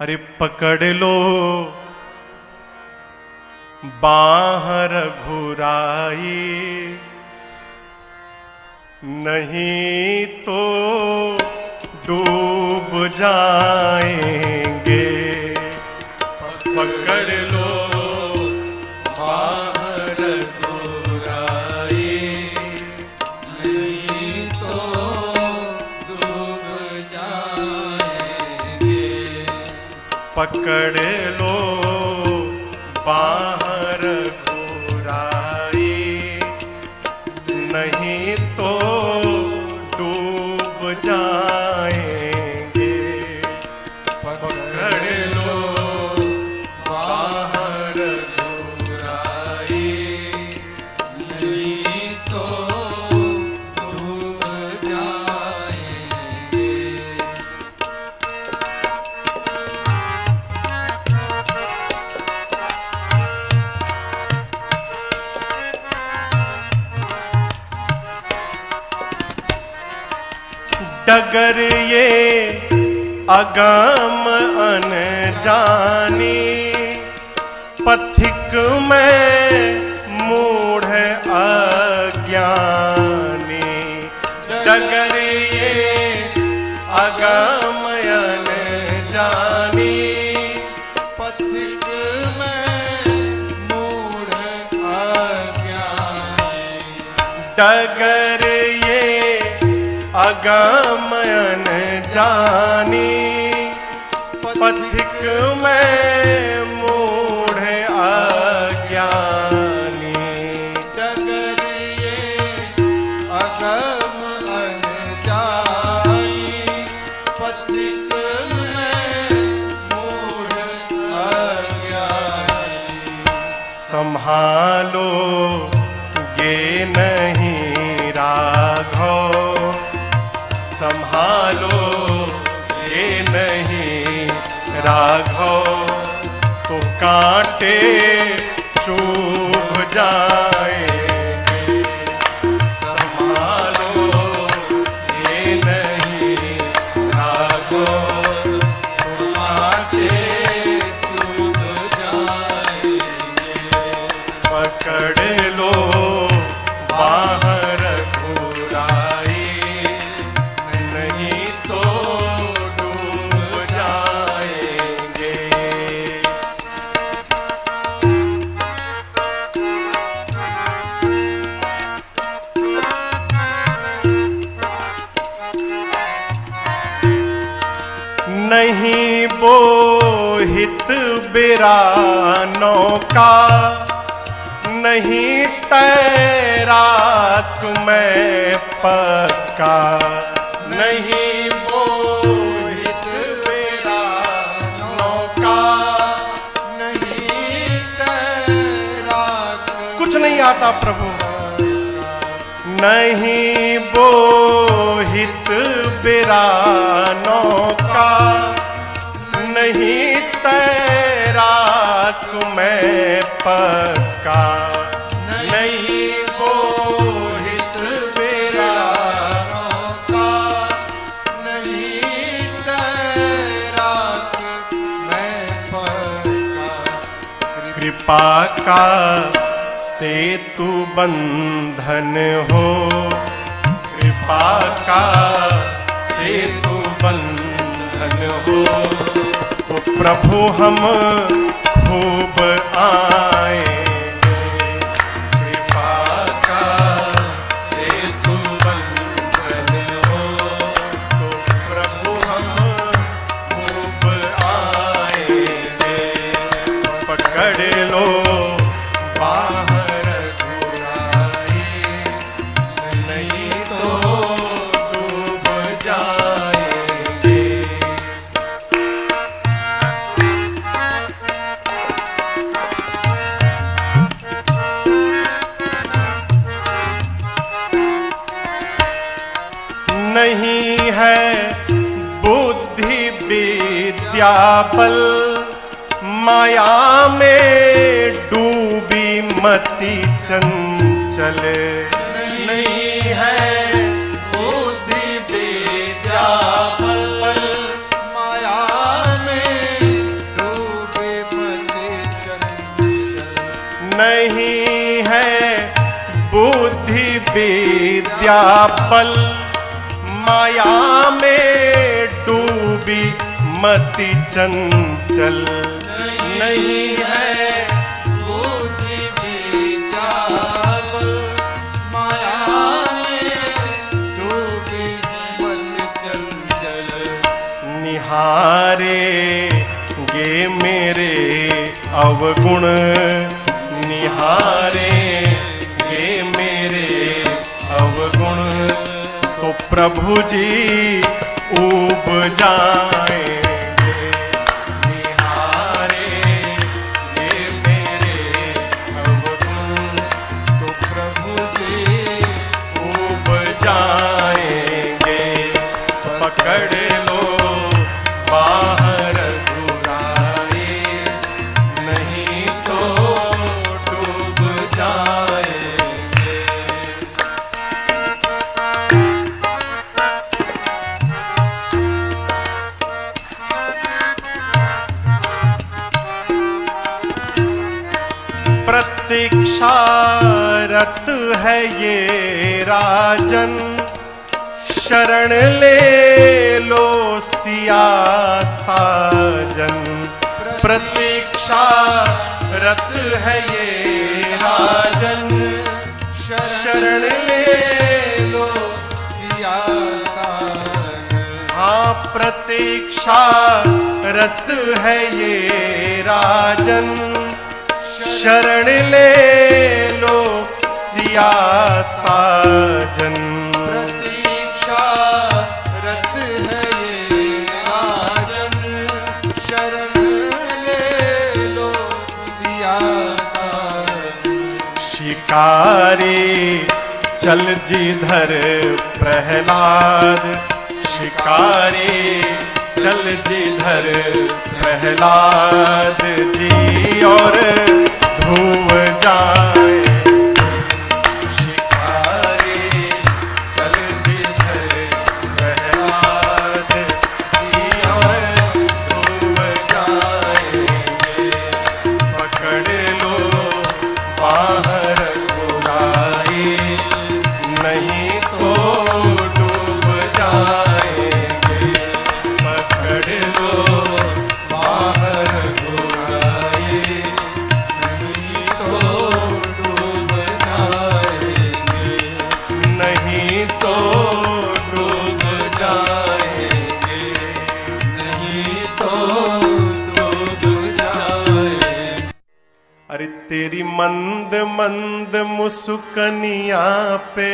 अरे पकड़ लो बाहर घुराई, नहीं तो डूब जाएंगे। पकड़ लो बाहर घुराई, नहीं तो डूब जाएंगे। पकड़ लो बाहर घुराई, नहीं तो डूब जाएंगे। पकड़ लो बाहर घुराई, नहीं तो डूब जाएंगे। डगर ये अगम अनजानी, पथिक में मूढ़ अज्ञानी। डगर ये अगम अनजानी, पथिक में मूढ़ अज्ञानी। डगर ये अगम अनजानी, पथिक में मूढ़ अज्ञानी। डगर ये अगम अनजानी, पथिक में मूढ़ अज्ञानी। संभालो ये नहीं राघव, संभालो ये नहीं राघव, तो कांटे चुभ जाएंगे। संभालो ये नहीं राघव, तो कांटे चुभ जाएंगे। पकड़ लो बाहर घुराई, नहीं तो डूब जाएंगे। नहीं बोहित बिरा नौका, नहीं तैराक मैं पक्का। नहीं बोहित बिरा नौका, नहीं तैराक कुछ नहीं आता प्रभु। नहीं बोहित बिरा नौका, नहीं तैराक मैं पक्का। नहीं बोहित बिरा नौका, नहीं तैराक मैं पक्का। कृपा का सेतु बंधन हो, कृपा का सेतु बंधन हो, तो प्रभु हम खूब आएंगे। कृपा का सेतु बंधन हो, तो प्रभु हम खूब आएंगे। पकड़ लो बाहर घुराई, नहीं तो डूब जाएंगे। नहीं है बुद्धि विद्या बल, माया में डूबी मति चंचल। नहीं है बुद्धि विद्या बल, माया में नहीं है बुद्धि विद्या बल, माया में डूबी मति चंचल। नहीं है बुद्धि विद्या बल, माया में डूबी मन चंचल। निहारे गे मेरे अवगुण, निहारे गे मेरे अवगुण, तो प्रभु जी ऊब जाएंगे। निहारे गे मेरे अवगुण, तो प्रभु जी ऊब जाएंगे। पकड़ लो बाहर घुराए, नहीं तो डूब जाएंगे। प्रतीक्षारत है ये राजन, शरण ले लो सिया साजन। प्रतीक्षारत है ये राजन, शरण ले लो सिया साजन। हाँ प्रतीक्षारत है ये राजन, शरण ले लो सिया साजन। प्रतीक्षा रत है ये राजन, शरण ले लो सिया साजन। शिकारी चल जिधर प्रहलाद, शिकारी चल जिधर प्रहलाद जी और धूव जाए। शिकारी चल जिधर प्रहलाद जी और धूव जाएंगे। पकड़ लो बाहर घुराए, नहीं तो डूब जाएंगे। पकड़ लो बाहर घुराए, नहीं तो डूब जाएंगे। नहीं तो डूब जाएंगे। नहीं तो डूब जाएंगे। अरे तेरी मंद मंद मुस्कनिया पे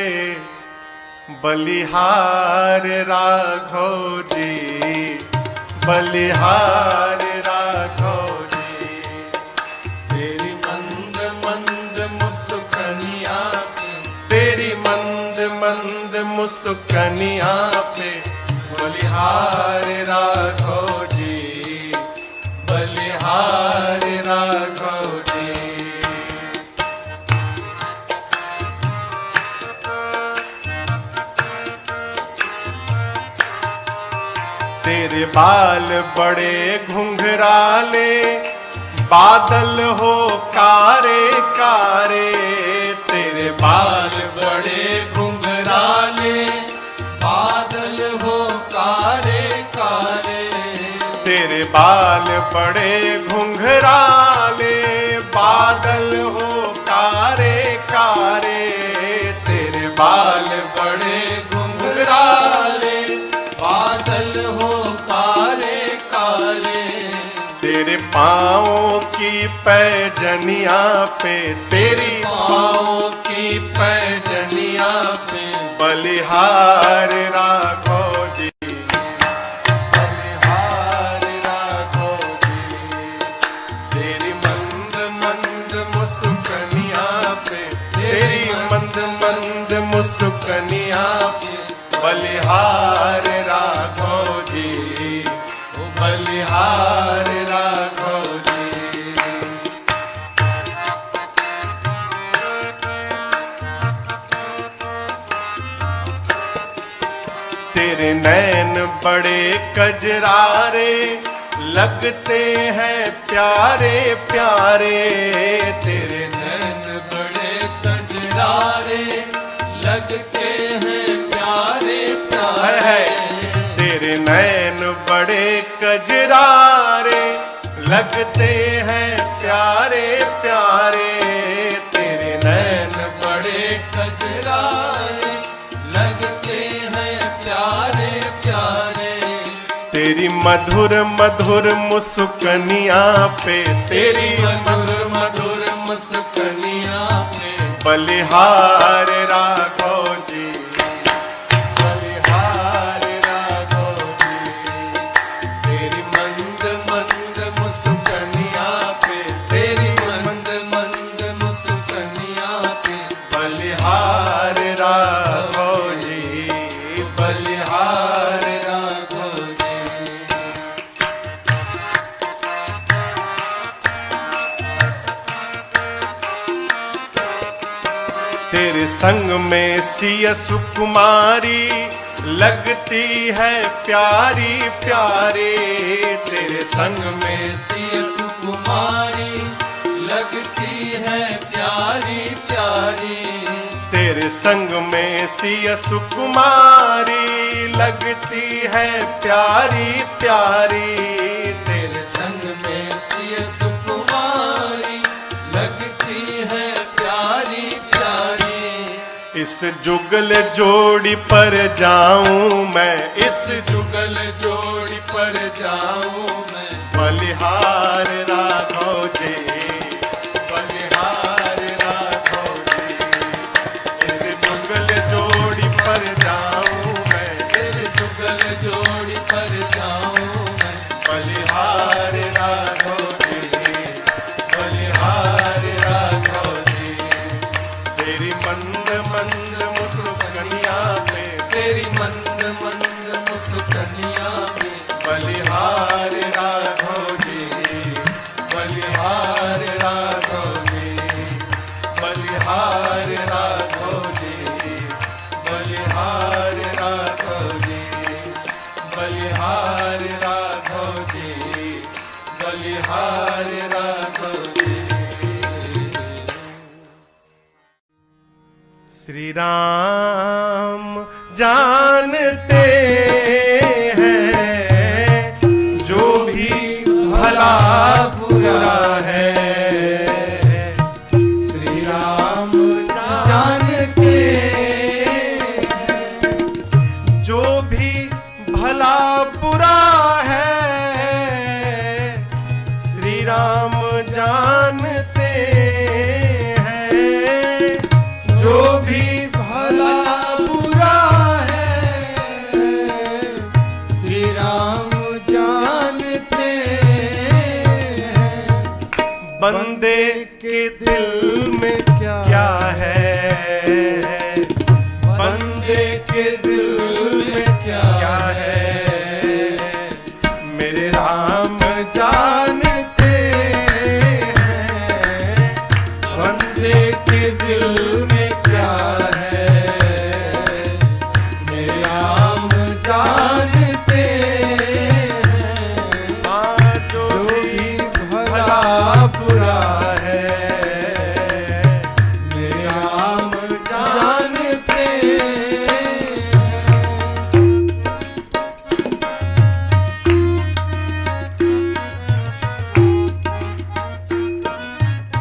बलिहार राघव जी, बलिहार राघव जी। तेरी मंद मंद मुस्कनिया पे, तेरी मंद मंद मुस्कनिया पे बलिहार राघव जी, बलिहार राघव जी। तेरे बाल बड़े घुंघराले, बादल हो कारे कारे। तेरे बाल बड़े घुंघराले, बादल हो कारे कारे। तेरे बाल बड़े घुंघराले, बादल हो कारे कारे। तेरे बाल बड़े घुंघराले, बादल हो कारे कारे। तेरे पाँवों की पैजनिया पे, तेरी पाँवों की पैजनिया पे बलिहार राघव जी, बलिहार राघव जी। तेरी मंद मंद मुस्कनिया पे, तेरी मंद मंद मुस्कनिया पे बलिहार राघव जी, बलिहार राघव जी। तेरे नैन बड़े कजरारे, लगते हैं प्यारे प्यारे। तेरे नैन कारे लगते हैं प्यारे प्यारे। तेरे नैन बड़े कजरारे लगते हैं प्यारे प्यारे। तेरे नैन बड़े कजरारे लगते हैं प्यारे प्यारे। तेरी मधुर मधुर मुस्कनिया पे, तेरी मधुर मधुर मुस्कनिया पे बलिहार राघव जी, बलिहार राघव जी। तेरी मंद मंद मुस्कनिया पे, तेरी मंद मंद मुस्कनिया पे बलिहार राघव जी, बलिहार राघव जी। तेरे संग में सिया सुकुमारी लगती है प्यारी प्यारी। तेरे संग में सिया सुकुमारी लगती है प्यारी प्यारी। तेरे संग में सिया सुकुमारी लगती है प्यारी प्यारी। तेरे संग में सिया सुकुमारी लगती है प्यारी प्यारी। इस जुगल जोड़ी पर जाऊं मैं, इस जुगल जोड़ी पर जाऊं मैं। बलिहार राघव जी, बलिहार राघव जी। इस जुगल जोड़ी पर जाऊं मैं, तेरे जुगल जोड़ी पर जाऊं मैं। बलिहार राघव जी, बलिहार राघव जी। तेरी मंद मंद मुस्कनिया पे, तेरी मंद मंद मुस्कनिया पे बलिहार राघव जी, बलिहार राघव जी, बलिहार राघव जी, बलिहार राघव जी, बलिहार राघव जी, बलिहार राघव जी। श्री राम जानते हैं जो भी भला बुरा है। श्री राम जानते जो भी भला बुरा है, श्री राम जानते हैं। जो भी भला बुरा है श्री राम जानते हैं। बंदे के दिल में क्या है, बंदे के दिल में क्या है, मेरे राम जानते हैं। बंदे के दिल में क्या है, मेरे राम जानते हैं। हाँ, जो भी भला बुरा है, मेरे राम जानते हैं।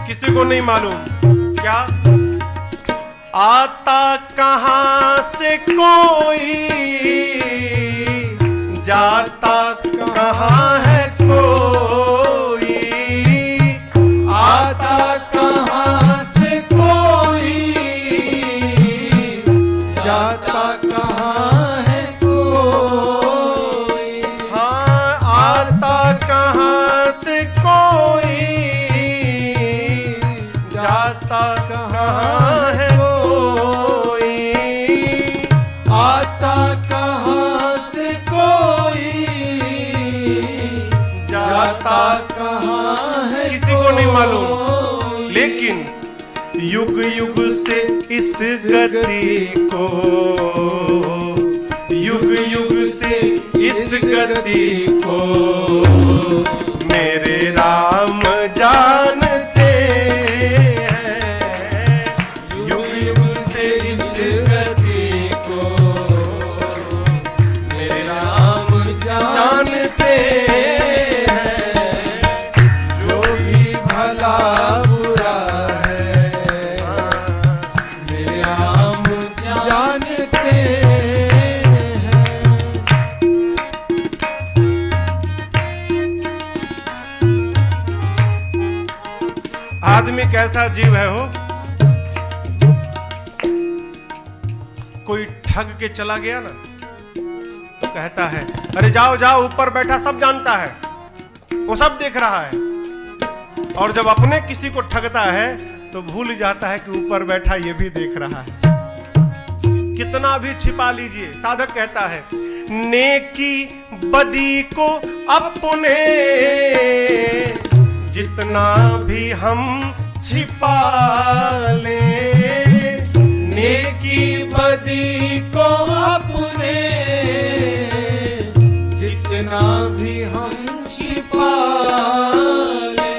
किसी को नहीं मालूम क्या आता कहां से कोई, जाता कहां है कोई। आता कहां से कोई, जाता कहां है कोई। हाँ, आता कहां से कोई, जाता कहां है कोई। आता कहां से कोई, जाता कहां है किसी को नहीं मालूम, लेकिन युग युग से इस गति को, युग युग से इस गति को मेरे राम जानते हैं। युग युग आदमी कैसा जीव है हो, कोई ठग के चला गया ना तो कहता है अरे जाओ जाओ, ऊपर बैठा सब जानता है, वो सब देख रहा है। और जब अपने किसी को ठगता है तो भूल जाता है कि ऊपर बैठा ये भी देख रहा है। कितना भी छिपा लीजिए, साधक कहता है नेकी बदी को अपने जितना भी हम छिपा ले, नेकी बदी को अपने जितना भी हम छिपा ले।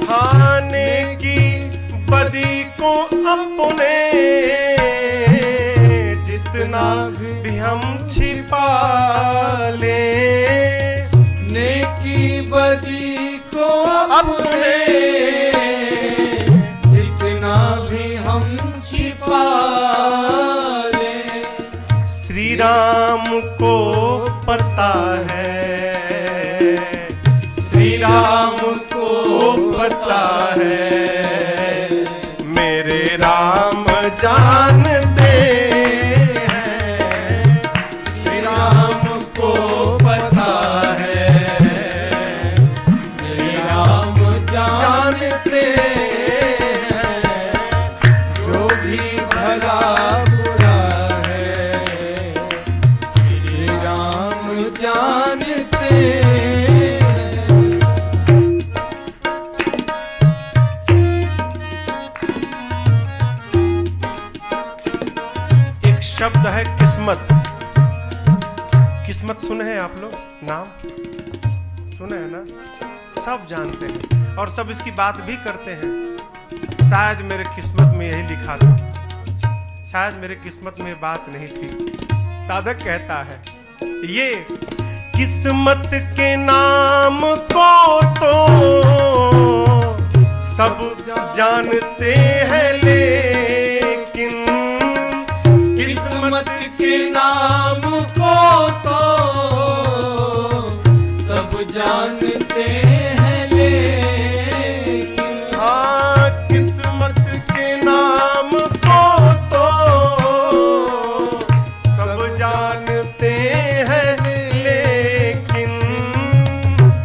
हाँ, नेकी बदी को अपने जितना भी हम छिपा ले, नेकी बदी को अपने जितना भी हम छिपा ले। श्री राम को पता है, श्री राम को पता है, मेरे राम जानते हैं। श्री राम को पता है, मेरे राम जानते हैं, जो भी भला बुरा है श्री राम जानते हैं। एक शब्द है किस्मत। किस्मत सुने हैं आप लोग, नाम सुने हैं ना, सब जानते हैं और सब इसकी बात भी करते हैं। शायद मेरे किस्मत में यही लिखा था, शायद मेरे किस्मत में बात नहीं थी। साधक कहता है ये किस्मत के नाम को तो सब जानते हैं, लेकिन किस्मत के नाम को तो सब जानते हैं, लेकिन हाँ, किस्मत के नाम को तो सब जानते हैं, लेकिन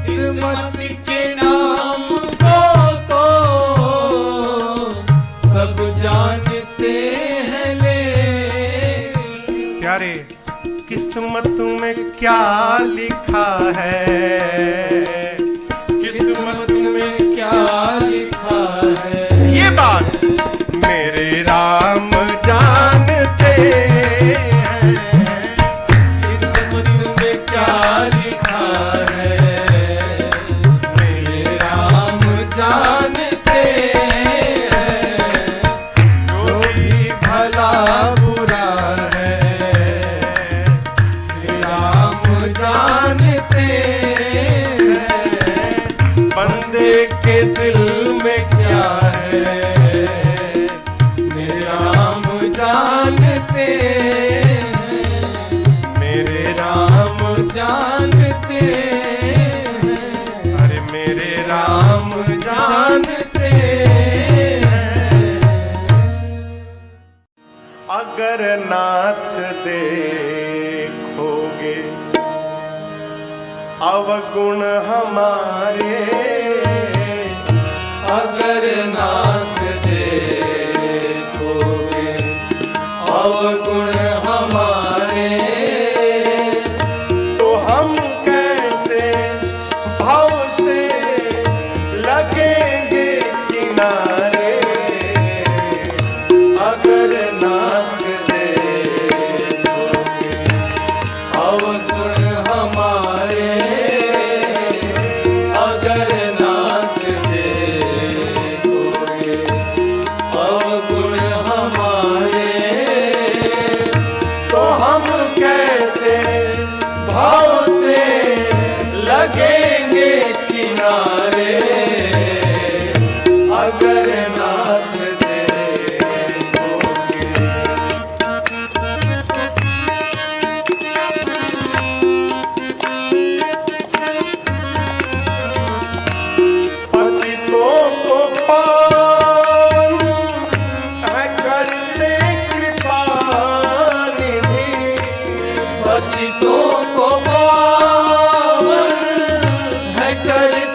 किस्मत के नाम को तो सब जानते हैं, लेकिन प्यारे किस्मत में क्या लिखा है, किस्मत में क्या लिखा है, ये बात मेरे राम जानते हैं। किस्मत में क्या लिखा है, मेरे राम जानते हैं, जो भी भला बुरा है श्री राम जानते हैं। बंदे के दिल में क्या है, मेरे राम जानते हैं, मेरे राम जानते हैं, अरे मेरे राम जानते हैं। अगर नाथ देखोगे अवगुण हमारे, अगर नाथ देखोगे अवगुण हमारे, तो हम कैसे भाव से लगेंगे किनारे। अगर नाथ देखोगे अवगुण हमारे, अगर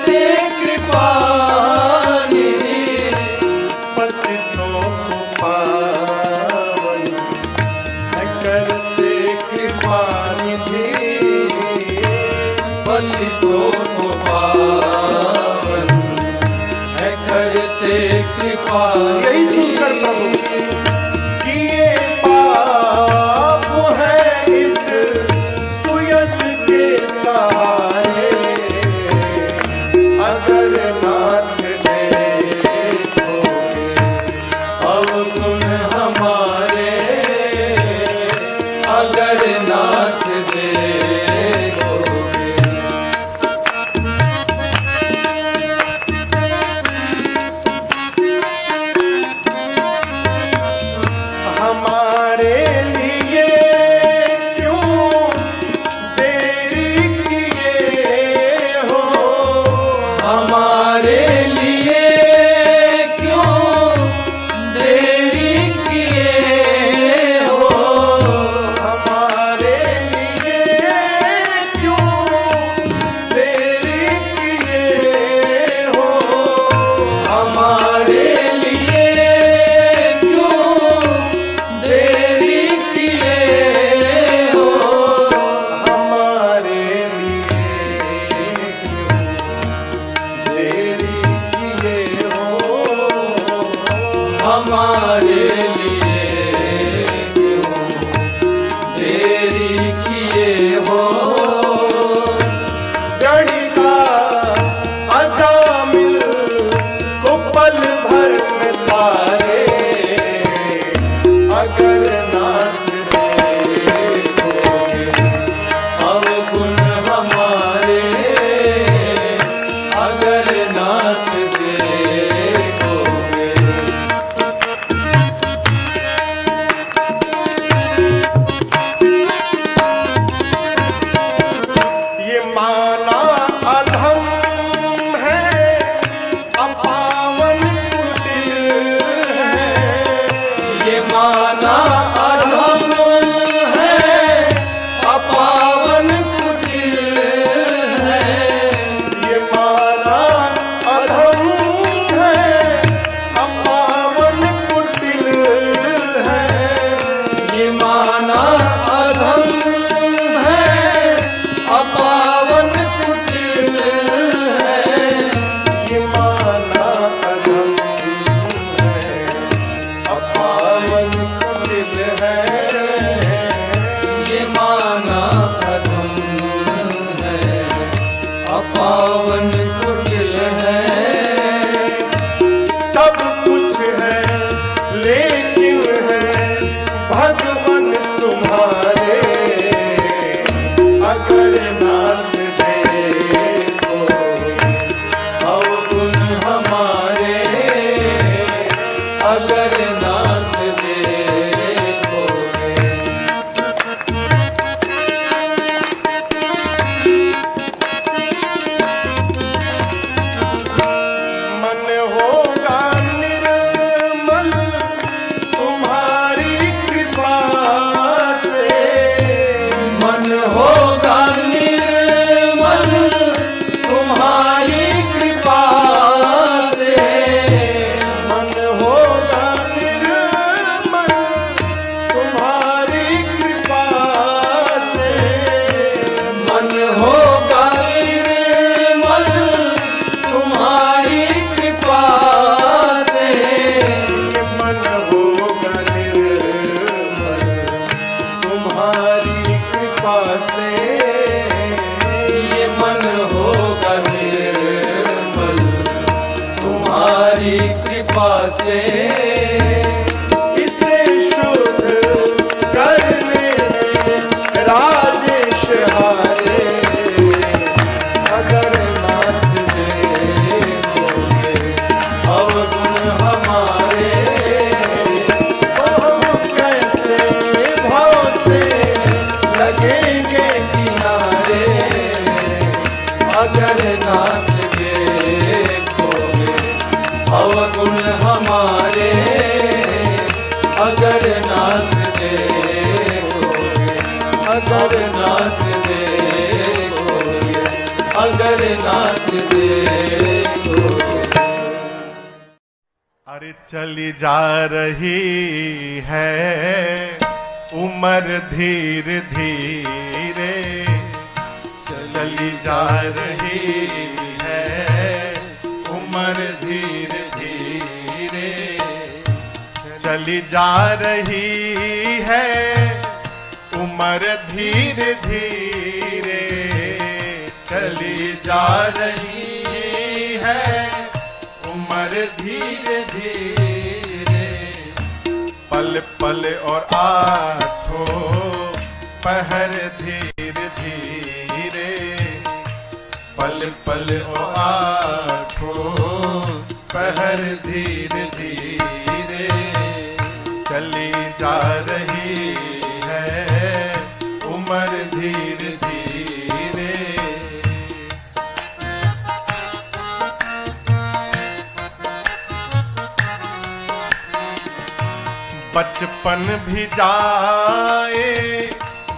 कृपा निधि पतितों को पावन है करते कृपा निधि पतितों को पावन है करते कृपा यही सुनकर प्रभु किए पाप है इस सुयस के सहारे अगर नाथ देखोगे अवगुण हमारे अगर नाथ देखोगे हमारे लिए क्यों देरी किए हो हमारे लिए क्यों देरी किए हो हमारे लिए क्यों देरी किए हो हमारे लिए क्यों देरी किए हो हमारे लिए देरी किए हो हमारे लिए क्यों देरी किए हो गणिका अजामिल को पल भर में पारे अगर नाथ देखोगे अवगुण हमारे अगर नाथ देखोगे ये माना अधम है अपावन कुटिल है ये माना अधम है अपावन कुटिल है ये माना अधम है अपावन कुटिल है ये माना अधम है अपावन कुटिल है ये माना अधम है अपावन कुटिल है ये माना अधम है अपावन कुटिल है सब कुछ है लेकिन है भगवान तुम्हारे अगर नाथ देखो अवगुण हमारे अगर नाथ देखोगे मन होगा निर्मल तुम्हारी कृपा से मन होगा निर्मल तुम्हारी कृपा से मन होगा निर्मल तुम्हारी कृपा से मन होगा निर्मल तुम्हारी कृपा से ये मन होगा निर्मल तुम्हारी कृपा से ये मन होगा निर्मल तुम्हारी कृपा से इसे शुद्ध करने राजेश हारे अगर नाथ देखोगे अवगुण हमारे तो हम कैसे भाव से लगेंगे किनारे अगर नाथ देखोगे अवगुण हमारे चली जा रही है उम्र धीरे धीरे, चली जा रही है उम्र धीरे धीरे, चली जा रही है उम्र धीरे धीरे, चली जा रही है उम्र धीरे धीरे। पल पल और आठों पहर धीरे धीरे, पल पल और आठों पहर धीरे धीरे, चली जा रही है उम्र धीरे धीरे। बचपन भी जाए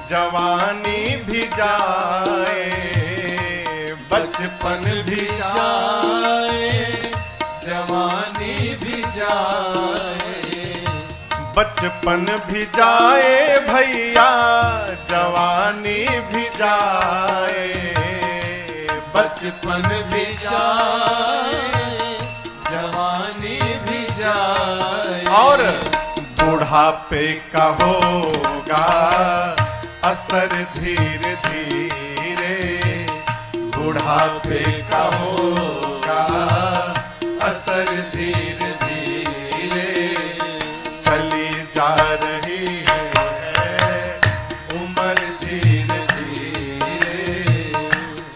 जवानी भी जाए, बचपन भी जाए जवानी भी जाए, बचपन भी जाए भैया जवानी भी जाए, बचपन भी जाए जवानी भी जाए। और बुढ़ापे का होगा असर धीरे धीरे, बुढ़ापे का होगा असर धीरे धीरे, चली जा रही है उम्र धीरे धीरे,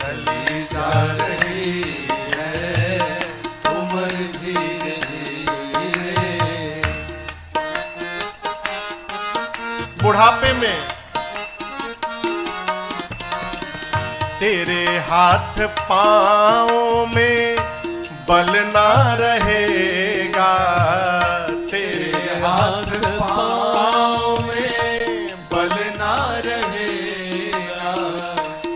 चली जा रही है उम्र धीरे धीरे। बुढ़ापे में तेरे हाथ पाँव में बल ना रहेगा, तेरे हाथ पाँव में बल ना रहेगा,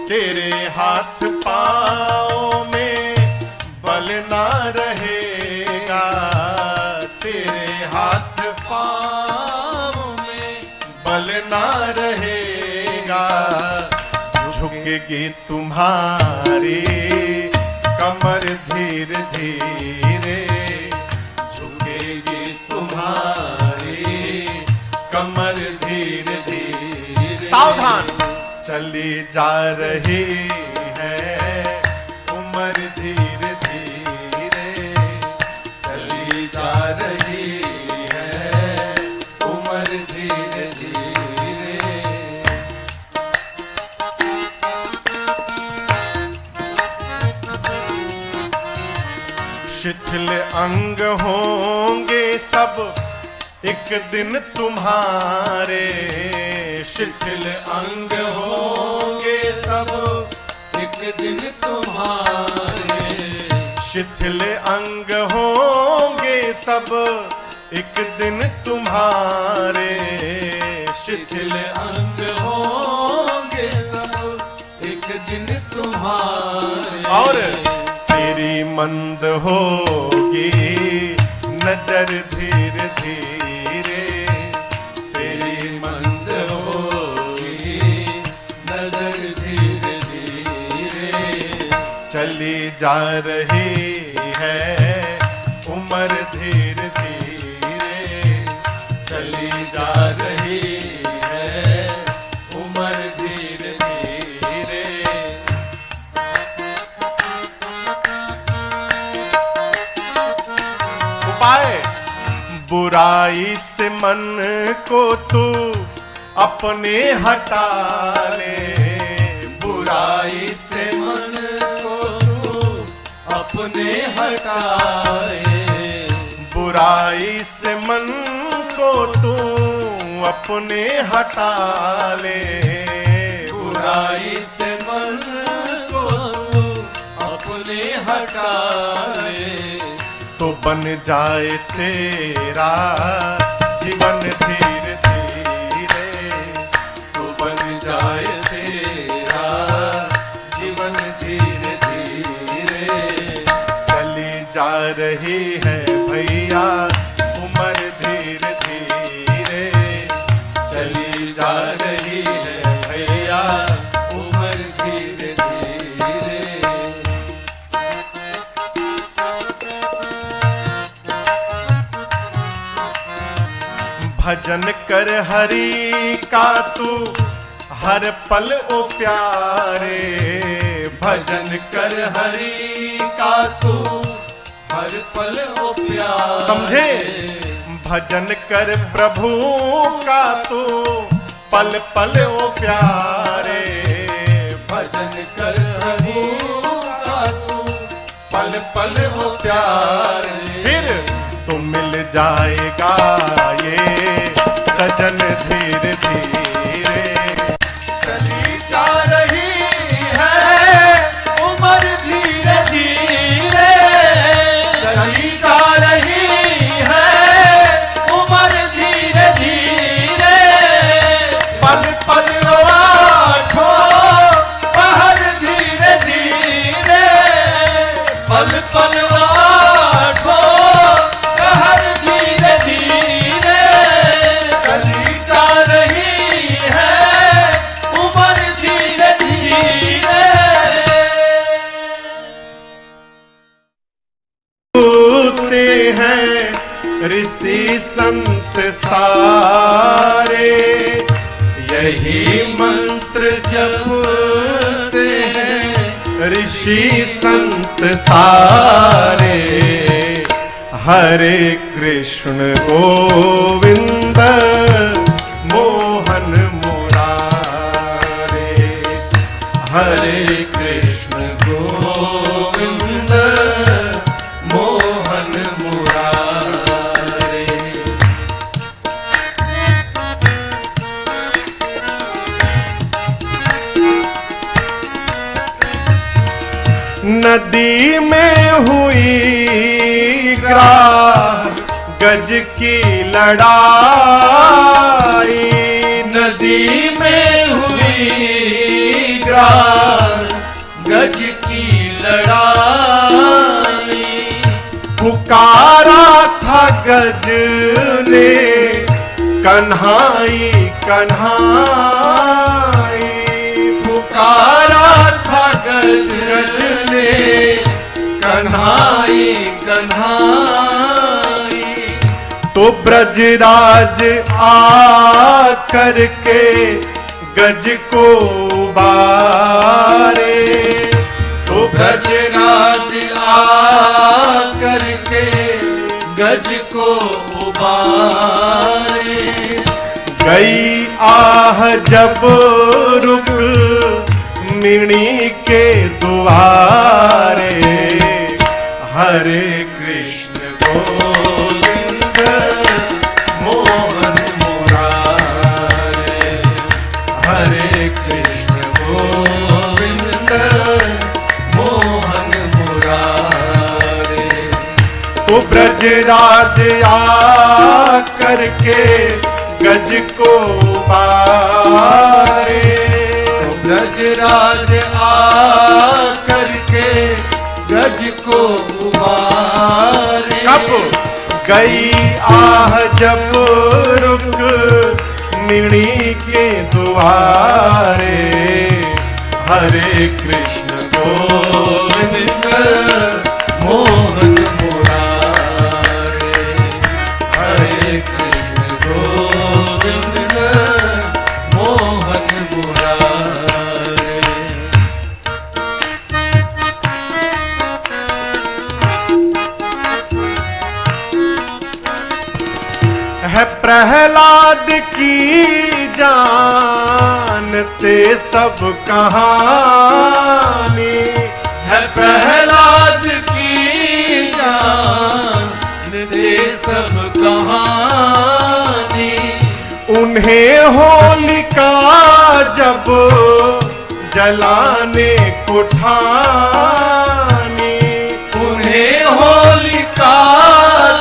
तेरे हाथ पाँव में बल ना रहेगा, तेरे हाथ पाँव में बल ना रहेगा। झुकेगी तुम्हारी कमर धीरे धीरे, झुकेगी तुम्हारी कमर धीरे धीरे। सावधान, चली जा रही है उम्र धीरे धीरे, चली जा रही है उम्र धीरे धीरे। शिथिल अंग होंगे सब एक दिन तुम्हारे, शिथिल अंग होंगे सब एक दिन तुम्हारे, शिथिल अंग होंगे सब एक दिन तुम्हारे, शिथिल अंग होंगे सब एक दिन तुम्हारे। और तेरी मंद होगी नजर धीरे धीरे, तेरी मंद होगी नजर धीरे धीरे, चली जा रही है उम्र धीरे धीरे, चली जा रही है उम्र धीरे धीरे। उपाय, बुराई से मन को तू अपने हटा ले, बुराई से मन को तू अपने हटा ले, बुराई से मन को तू अपने हटा ले, बुराई से मन को तू अपने हटा ले, तो बन जाए तेरा जीवन धीरे धीरे, तो बन जाए तेरा जीवन धीरे धीरे। चली जा रही है भैया भजन कर हरि का तू हर पल ओ प्यारे, भजन कर हरि का तू हर पल ओ प्यारे। समझे? भजन कर प्रभु का तू पल पल ओ प्यारे, भजन कर हरि का तू पल पल ओ प्यारे। फिर तो मिल जाएगा ये सजन धीरे धीरे। चली जा रही है उम्र धीरे धीरे, चली जा रही है उम्र धीरे धीरे। पल पल आठों पहर धीरे धीरे, पल पल आठों पहर धीरे धीरे। चली जा रही है उम्र धीरे धीरे। होते हैं ऋषि संत सारे, यही मंत्र जपते हैं ऋषि संत सारे। हरे कृष्ण गोविंद मोहन मुरारे, हरे कृष्ण गोविंद मोहन मुरारे। नदी में हुई ग्राह गज की लड़ाई, नदी में हुई ग्राह गज की लड़ाई। पुकारा था गज ने कन्हाई कन्हाई, पुकारा था गज ने कन्हाई कन्हाई। तो ब्रजराज आ करके गज को उबारे, तो ब्रजराज आ करके गज को उबारे। गई आह जब रुक मिणी के द्वारे, हरे कृष्ण गोविंद मोहन मुरारे, हरे कृष्ण गोविंद मोहन मुरारे। तो ब्रजराज आ करके गज को उबारे, ब्रजराज आ करके गज को उबारे। कब गई आह जब रुक मिणी के द्वारे, हरे कृष्ण गोविंद मोहन मुरारे, हरे कृष्ण गोविंद मोहन मुरारे। है प्रहलाद की जानते सब कहानी, है प्रहलाद की जानते सब कहानी। उन्हें होलिका जब जलाने को ठानी, उन्हें होलिका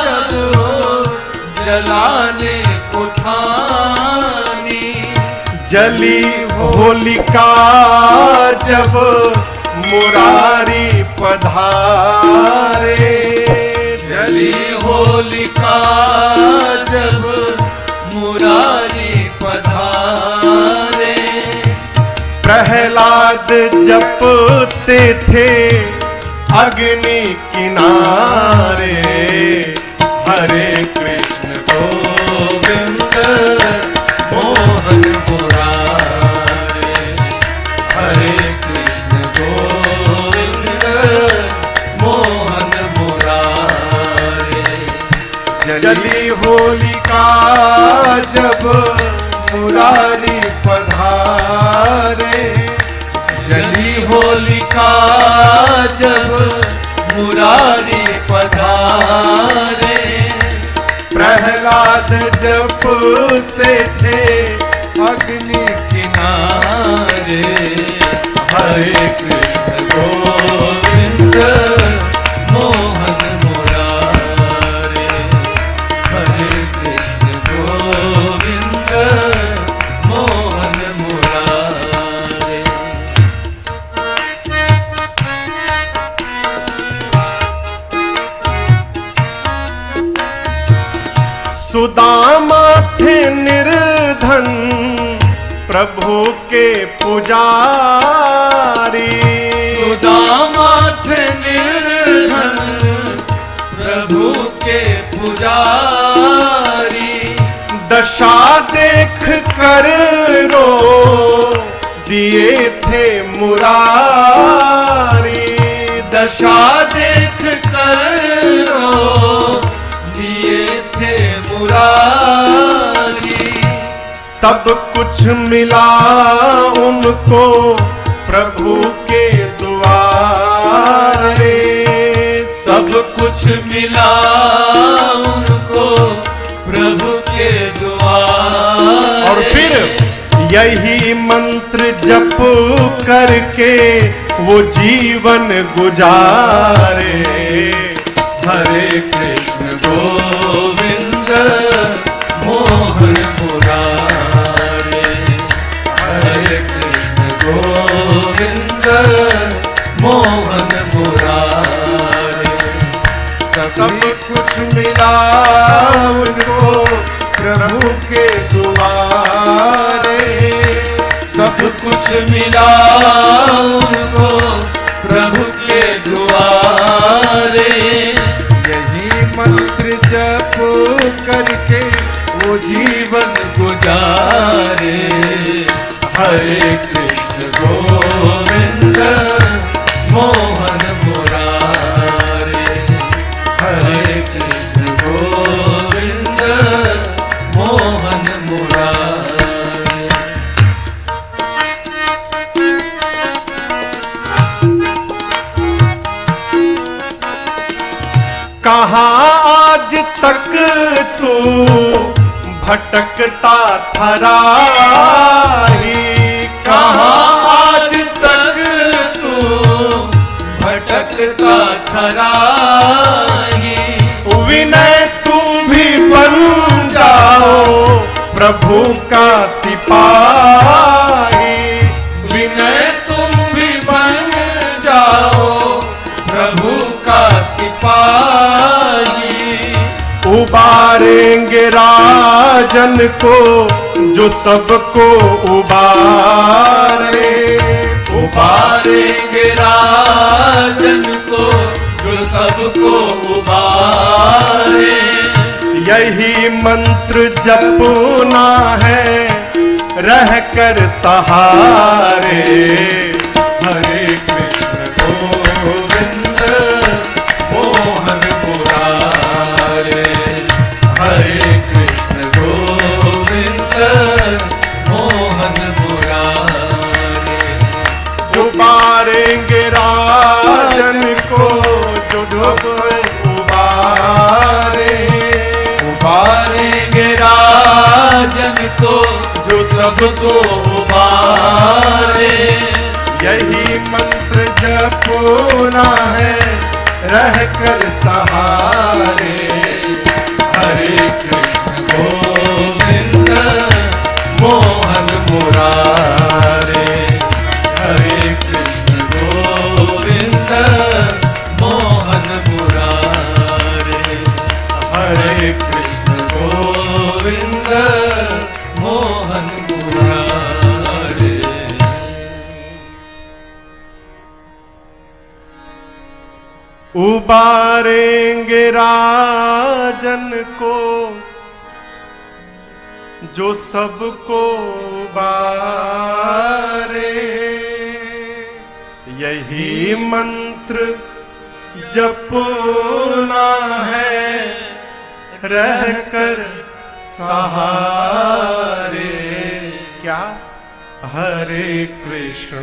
जब जलाने को ठानी। जली होलिका जब मुरारी पधारे, जली होलिका जब मुरारी पधारे। प्रहलाद जपते थे अग्नि किनारे, हरे कृष्ण गोविंद जली होलिका जब मुरारी पधारे, जली होलिका जब मुरारी पधारे, प्रहलाद जपते थे अग्नि किनारे। हरे कृष्ण गोविंद मोहन मुरारे, हरे कृष्ण गोविंद मोहन मुरारे। सुदामा थे निर्धन प्रभु के पुजारी, सुदामा थे निर्धन प्रभु के पुजारी, दशा देख कर रो दिए थे मुरारी, दशा देख कर रो दिए थे मुरारी। सब कुछ मिला उनको प्रभु के द्वारे, सब कुछ मिला उनको प्रभु के द्वारे। और फिर यही मंत्र जप करके वो जीवन गुजारे। हरे कृष्ण गोविंद मोहन मुरारे, हरे कृष्ण गोविंद मोहन मुरारे। सब कुछ मिला उनको प्रभु के द्वारे, सब कुछ मिला उनको प्रभु के द्वारे। यही मंत्र जप करके वो जीवन गुजारे। हरे कृष्ण गोविंद मोहन मुरारे, हरे कृष्ण गोविंद मोहन मुरारे। कहाँ आज तक तू भटकता था राही, कहाँ आज तक तू भटकता था राही। विनय तुम भी बन जाओ प्रभु का सिपाही, विनय तुम भी बन जाओ प्रभु का सिपाही। उबारेंगे राजन को जो सबको उबारे, उबारेंगे राजन को जो सबको उबारे। यही मंत्र जपना है रहकर सहारे। हरे कृष्ण गोविंद मोहन मुरारे, हरे कृष्ण गोविंद मोहन मुरारे। उबारेंगे राजन को जो सब उबारे, उबारेंगे राजन को जो सबको उबारे। यही मंत्र जपना है रहकर सहारे। हरे कृष्ण गोविंद मोहन मुरारे, हरे कृष्ण गोविंद मोहन मुरारे, हरे कृष्ण गोविंद मोहन मुरारे। उबारेंगे राजन को जो सबको उबारे। यही मंत्र जपना है रहकर सहारे। क्या? हरे कृष्ण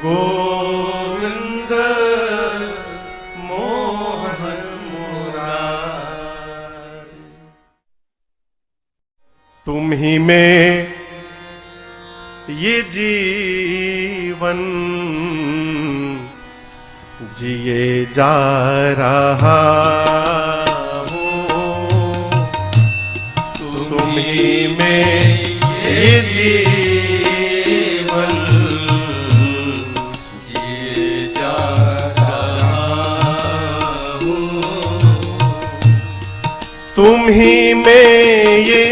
गोविंद मोहन मुरारी। तुम ही में ये जीवन जिए जा रहा हूँ। तुम ही में ये जीवन जिए जा रहा हूँ। तुम ही में ये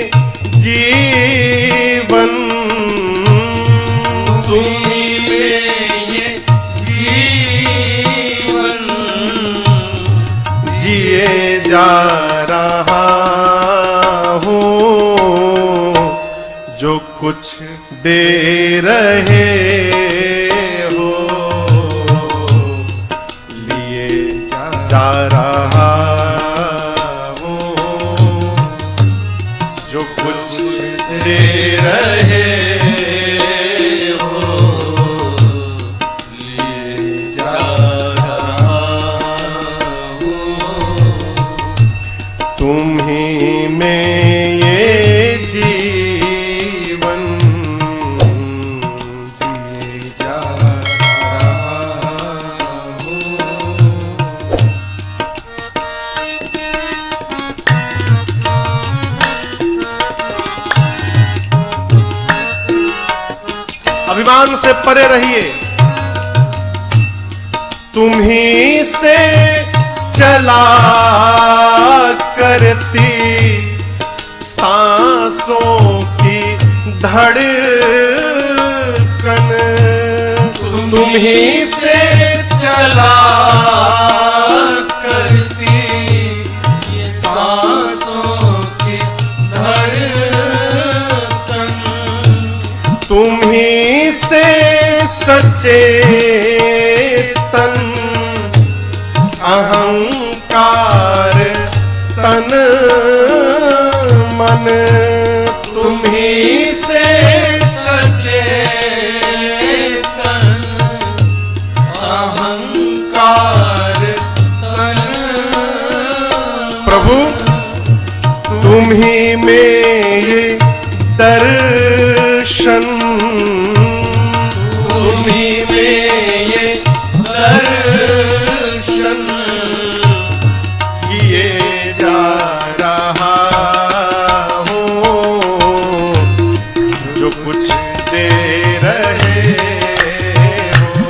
जीवन, तुम ही में ये जीवन जिए जा रहा हूँ। जो कुछ दे रहे हो लिए जा रहा हूँ। जो कुछ दे रहे हो लिए जा रहा हूँ। तुम ही में ये जीवन जिए जा रहा हूँ। अभिमान से परे रहिए। तुम ही से चला करती सांसों की धड़कन। तुम ही से चला करती सांसों की धड़कन। तुम ही से सचेतन अहंकार तन मन। तुम ही से सचेतन अहंकार तन। प्रभु तुम ही में ये दर्शन, तुम ही में ये दर्शन किए जा रहा हूँ। जो कुछ दे रहे हो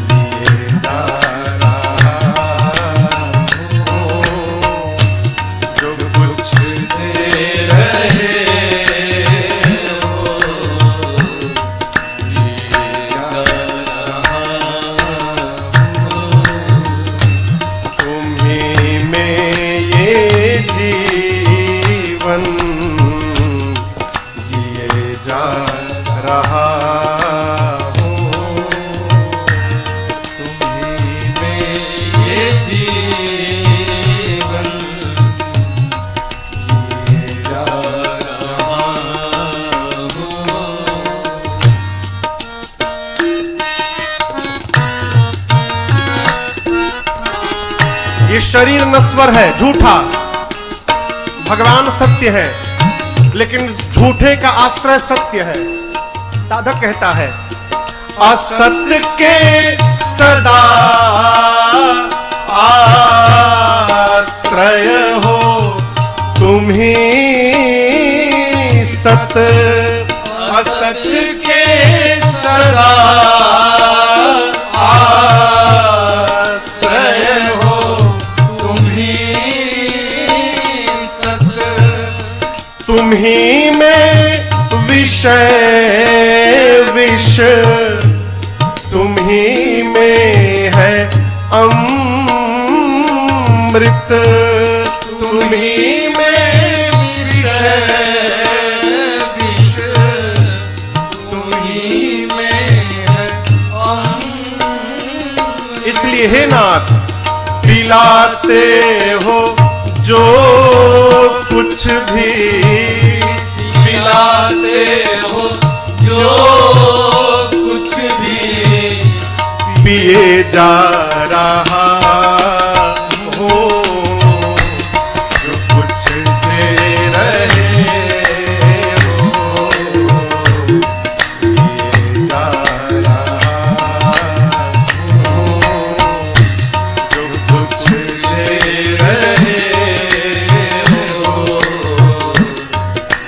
किए जा रहा हूँ। जो कुछ दे रहे हो तुम ही में ये जीवन जिए जा रहा हूँ। तुम ही में ये जीवन जिए जा रहा हूँ। ये शरीर नश्वर है, झूठा। भगवान सत्य है, लेकिन झूठे का आश्रय सत्य है। साधक कहता है असत्य के सदा आश्रय हो तुम ही सत। असत्य के सदा आश्रय हो तुम ही सत। तुम ही में विषय विष, तुम ही में है अमृत। तुम ही में विषय विष, तुम ही में है अमृत। इसलिए हे नाथ पिलाते हो जो कुछ भी पिलाते हो, जो कुछ भी पिए जा रहा हूँ, जो कुछ दे रहे हो, पिए जा रहा हूँ, जो कुछ दे रहे हो,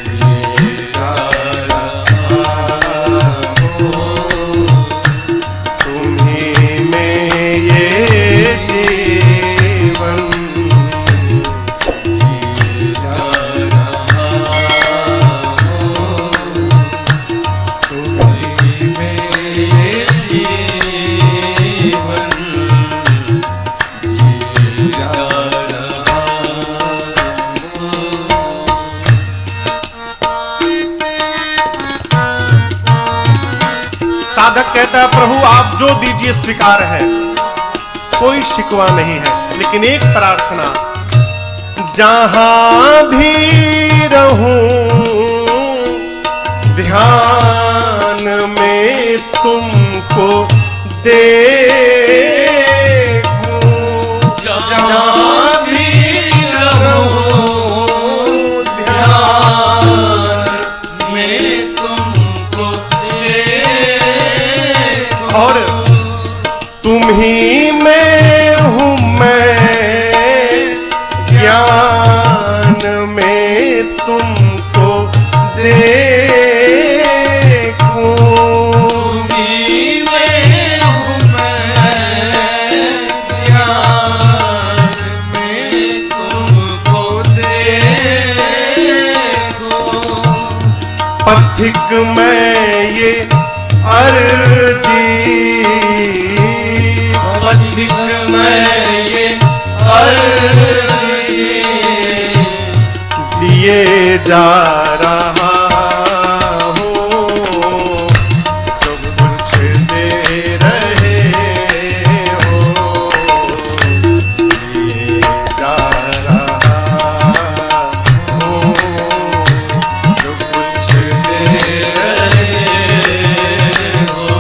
पिए जा रहा हूँ, तुम्हीं में ये जीवन जी जा रहा हूँ, तुम्हीं में ये जीवन जी जा रहा हूँ। साधक कहता है प्रभु आप जो दीजिए स्वीकार है, कोई शिकवा नहीं है, लेकिन एक प्रार्थना, जहां भी रहूं ध्यान में तुमको देखूं, जहां भी रहूं ध्यान में तुमको और तुम्हीं में हूँ मैं, ज्ञान में तुमको देखूं, तुम्हीं में हूँ मैं, ज्ञान में तुमको देखूं। पथिक में ये अर्जी, पथिक में ये अर्जी दिए जा रहा हूँ, जो कुछ दे रहे हो, दिए जा रहा हूँ, जो कुछ दे रहे हो,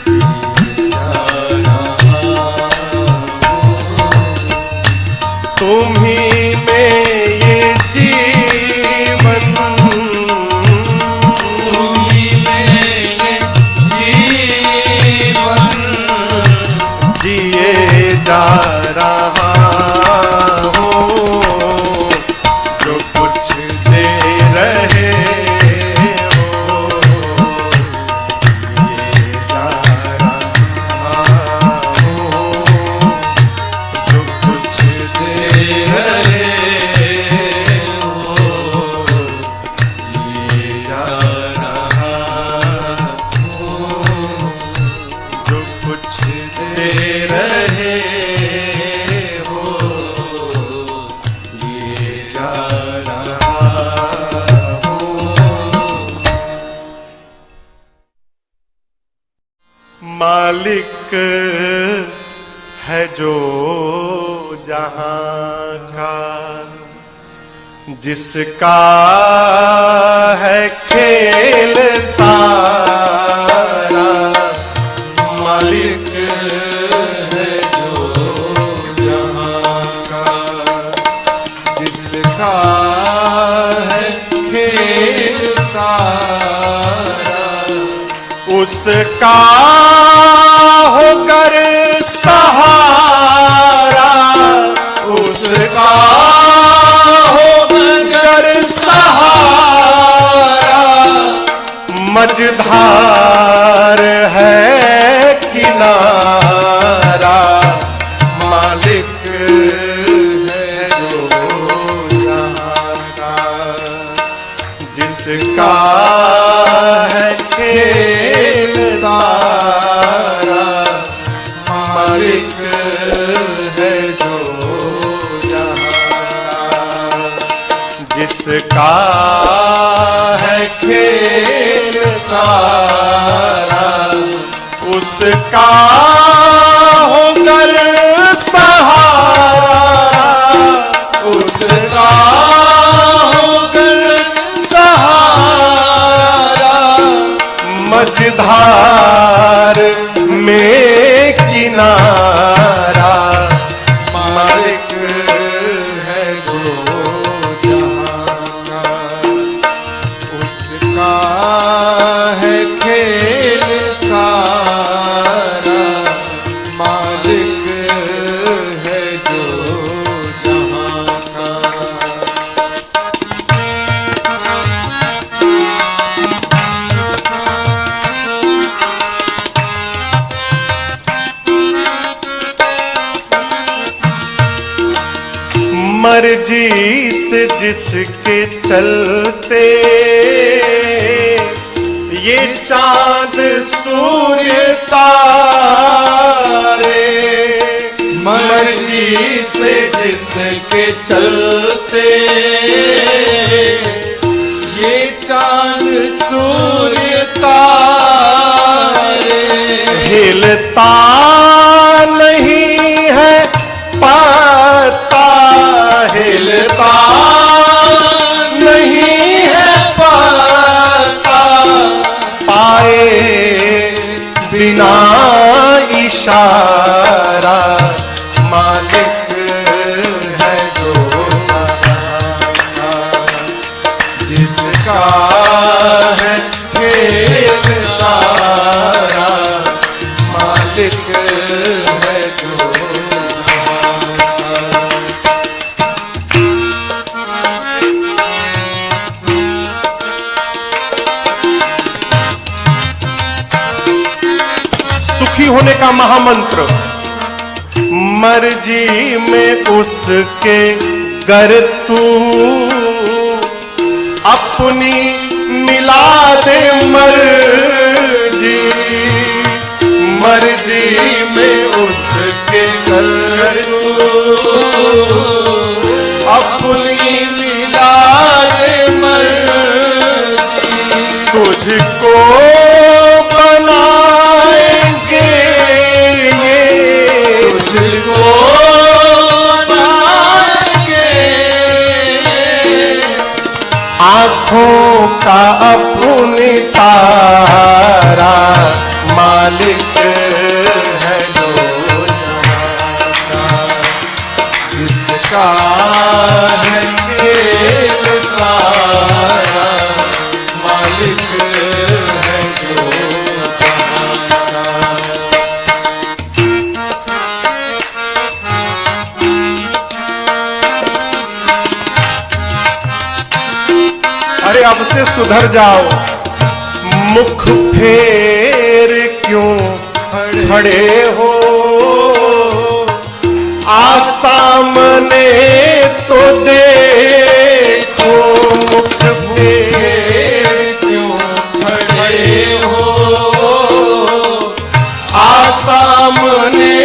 दिए जा रहा हूँ, तुम्हीं में ये जीवन, तुम्हीं में ये जीवन जिए जा रहा हूँ, जो कुछ दे रहे हो, जिए जा रहा हूँ, जो कुछ दे रहे हो, जिए जा रहा हूँ, जो कुछ दे रहे हो, ये जा रहा हूँ। मालिक है जो जहां का, जिसका है खेल सारा, मालिक है जो जहां का, जिसका है खेल सारा, उसका होकर सहारा, उसका होकर सहारा, मझधार है किनारा, मालिक है जो जहां का, जिसका है खेल सारा, मालिक है जो जहां का, जिसका है खेल सारा, उसका होकर सहारा, धार में किनारा मालिक है जो जहां का, उसका है खेल सारा मालिक है जो जहां का। मर्जी से जिसके चलते ये चांद सूर्य तारे, मर्जी से जिसके चलते ये चांद सूर्य तारे, हिलता नहीं है पाता, हिलता नहीं है पाता, पाए बिना इशारा मालिक है जो जिसका है खेल सारा मालिक है जो। सुखी होने का महामंत्र, मर्जी में उसके गर तू अपनी मिला दे मर्जी, मर्जी में उसके गर तू अपनी मिला दे मर्जी, तुझको बनाएंगे ये, तुझको बनाएंगे आँखों का अपनी तारा मालिक है जो जहां का, जिसका है खेल सारा मालिक है जो जहां का। अरे अब से सुधर जाओ, मुख फेर क्यों खड़े हो, आसामने तो देखो, मुख फेर क्यों खड़े हो, आसामने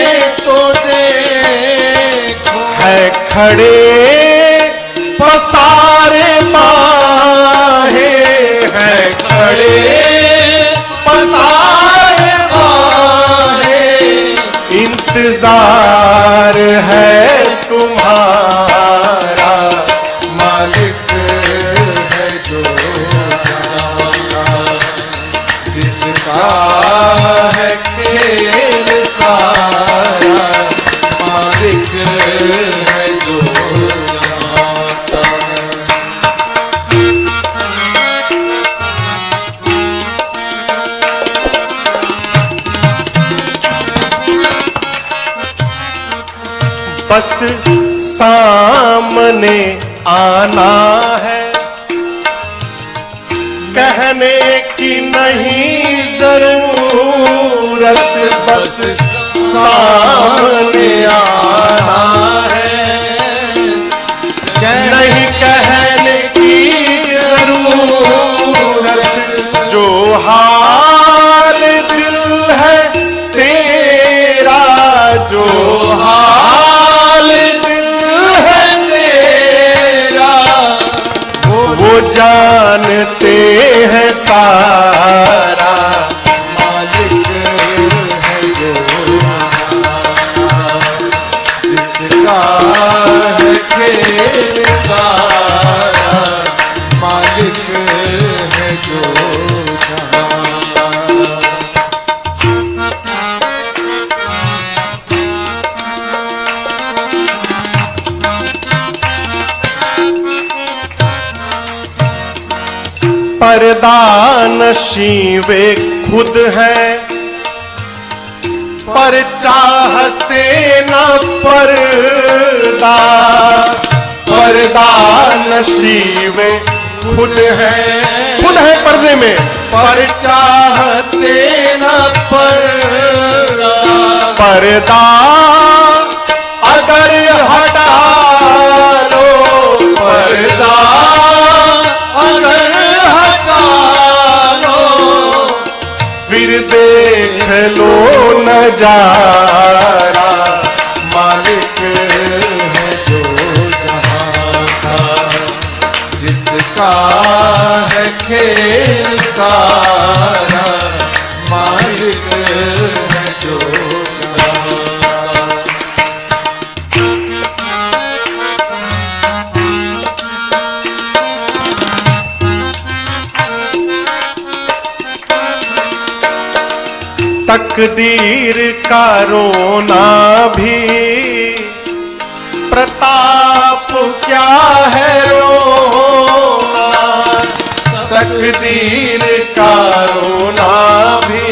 तो देखो, है खड़े पसारे बाहें, है खड़े पसारे बाहें, इंतजार है तुम्हारा मालिक है जो जहां का, जिसका है खेल सारा मालिक है जो जहां का। बस सामने आना है, कहने की नहीं जरूरत, बस सामने आना है, नहीं कहने की जरूरत, जो हाल दिल है तेरा, जो हाल दिल है तेरा, वो जानते हैं सारा मालिक है जो जिसका है खेल सारा मालिक है जो जहां का। परदानशी वे खुद हैं, पर चाहते न पर्दा। परदानशी वे खुद है पर्दे में, पर चाहते न पर्दा। पर्दा अगर हटा लो, पर्दा अगर हटा लो, फिर देख लो नजारा। मालिक है जो जहां का, जिसका है खेल सारा। मालिक है जो जहां का। तकदीर का रोना भी प्रताप क्या है रोना। तकदीर का रोना भी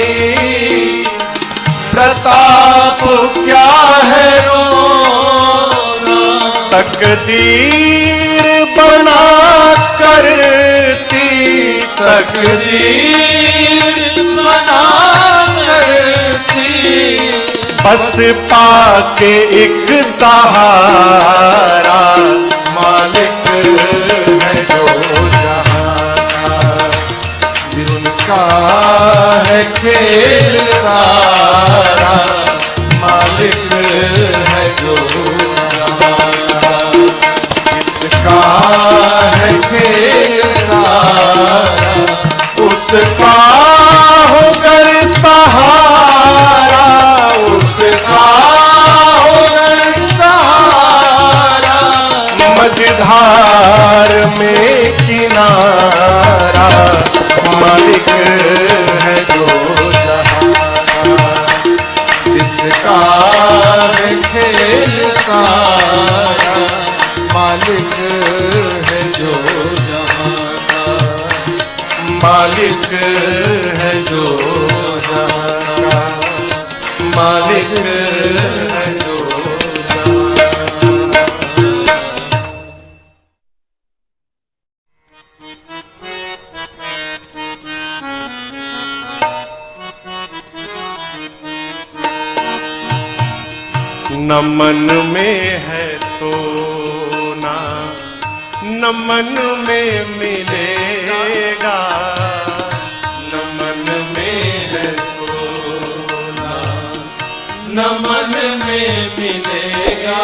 प्रताप क्या है रोना। तकदीर बना करती, तकदीर बना करती, बस पाके एक सहारा। मालिक है जो जहां का, जिसका है खेल सारा। मालिक है जो जहां का, जिसका है खेल सारा। उसका होकर सहारा, उसका होकर सहारा। मझधार में किनारा। मालिक है जो जहां का, जिसका है खेल सारा। मालिक है जो जहां का, मालिक है जो जहां का। मालिक है जो जहां का। न मन में है तो ना न मन में मिलेगा। न मन में है तो ना, न मन में मिलेगा।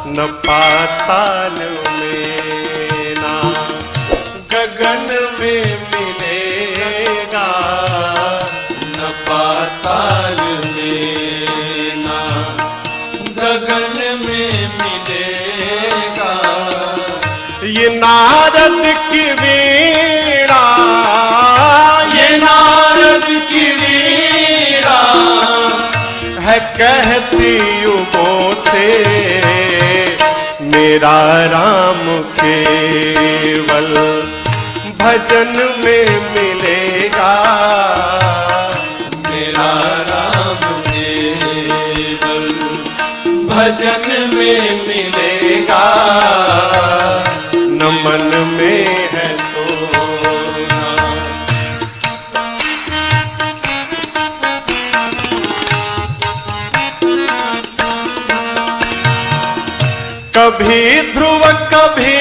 न पाताल में ना गगन में मिलेगा। न पाताल में ना गगन में मिलेगा। ये नारद की वीणा, ये नारद की वीणा है कहती युगों से मेरा राम केवल भजन में मिलेगा। मेरा राम केवल भजन में मिलेगा। न मन में है तो ना, कभी ध्रुव कभी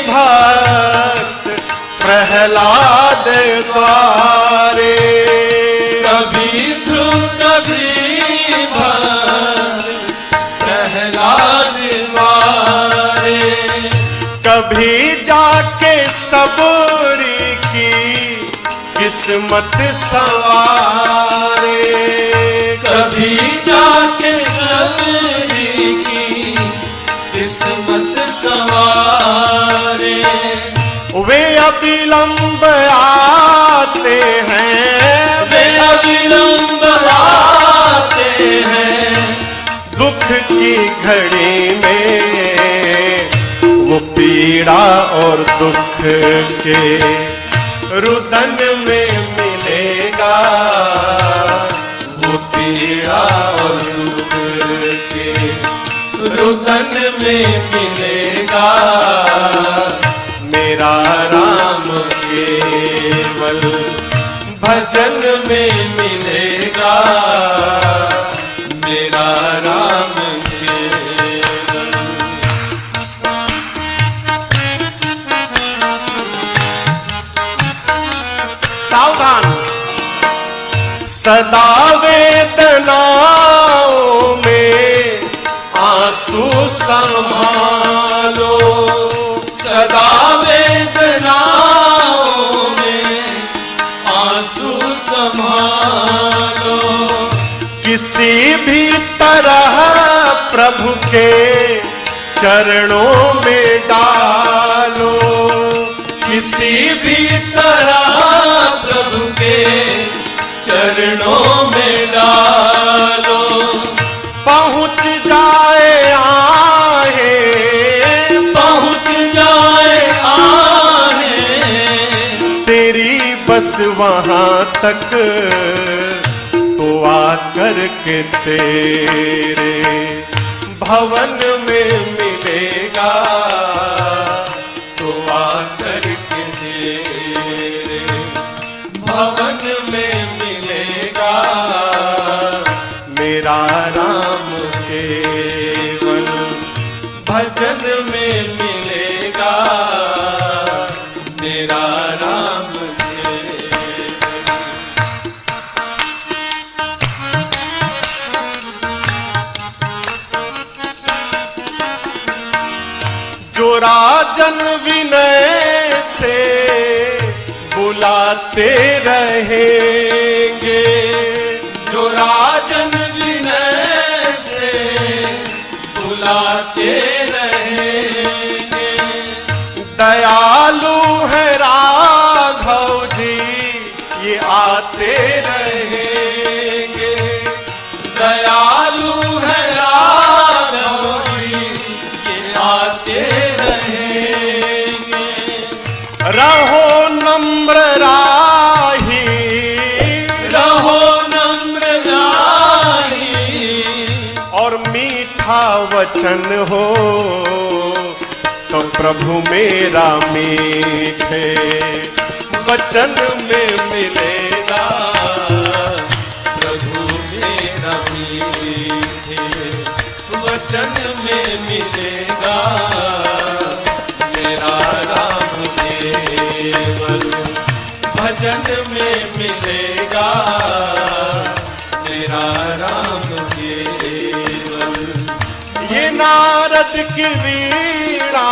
भक्त प्रहलाद द्वारे। कभी ध्रुव कभी भक्त प्रहलाद द्वारे। कभी जाके सबरी की किस्मत सवारे। कभी जाके सबरी की किस्मत सवारे। वे अविलंब आते हैं, वे अविलंब आते हैं, दुख की घड़ी में वो पीड़ा और दुख के रुदन में मिलेगा, वो पीड़ा और दुख के रुदन में मिलेगा। मेरा राम केवल भजन में मिलेगा, मेरा राम केवल। सावधान। सदा वेदनाओं में आंसू संभालो, सदा वेदनाओं में आंसू संभालो। किसी भी तरह प्रभु के चरणों में डालो, किसी भी तरह प्रभु के चरणों में डालो। पहुंच जाए आहे, पहुंच जाए आहे, तेरी बस वहां तक, तो आकर के तेरे भवन में मिलेगा, तो आकर के तेरे भवन में मिलेगा। मेरा राम केवल भजन में मिलेगा, मेरा राम केवल। जो राजन विनय से बुलाते रहेंगे, जो राजन विनय से बुलाते रहेंगे। दयालु है राघव जी ये आते रहेंगे, दयालु है राघव जी ये आते रहेंगे। रहो नम्र राही, रहो नम्र राही, और मीठा वचन हो तो प्रभु मेरा मीठे वचन में मिलेगा, प्रभु मेरा मीठे वचन में मिलेगा। मेरा राम केवल भजन में मिलेगा, मेरा राम केवल। ये नारद की वीणा,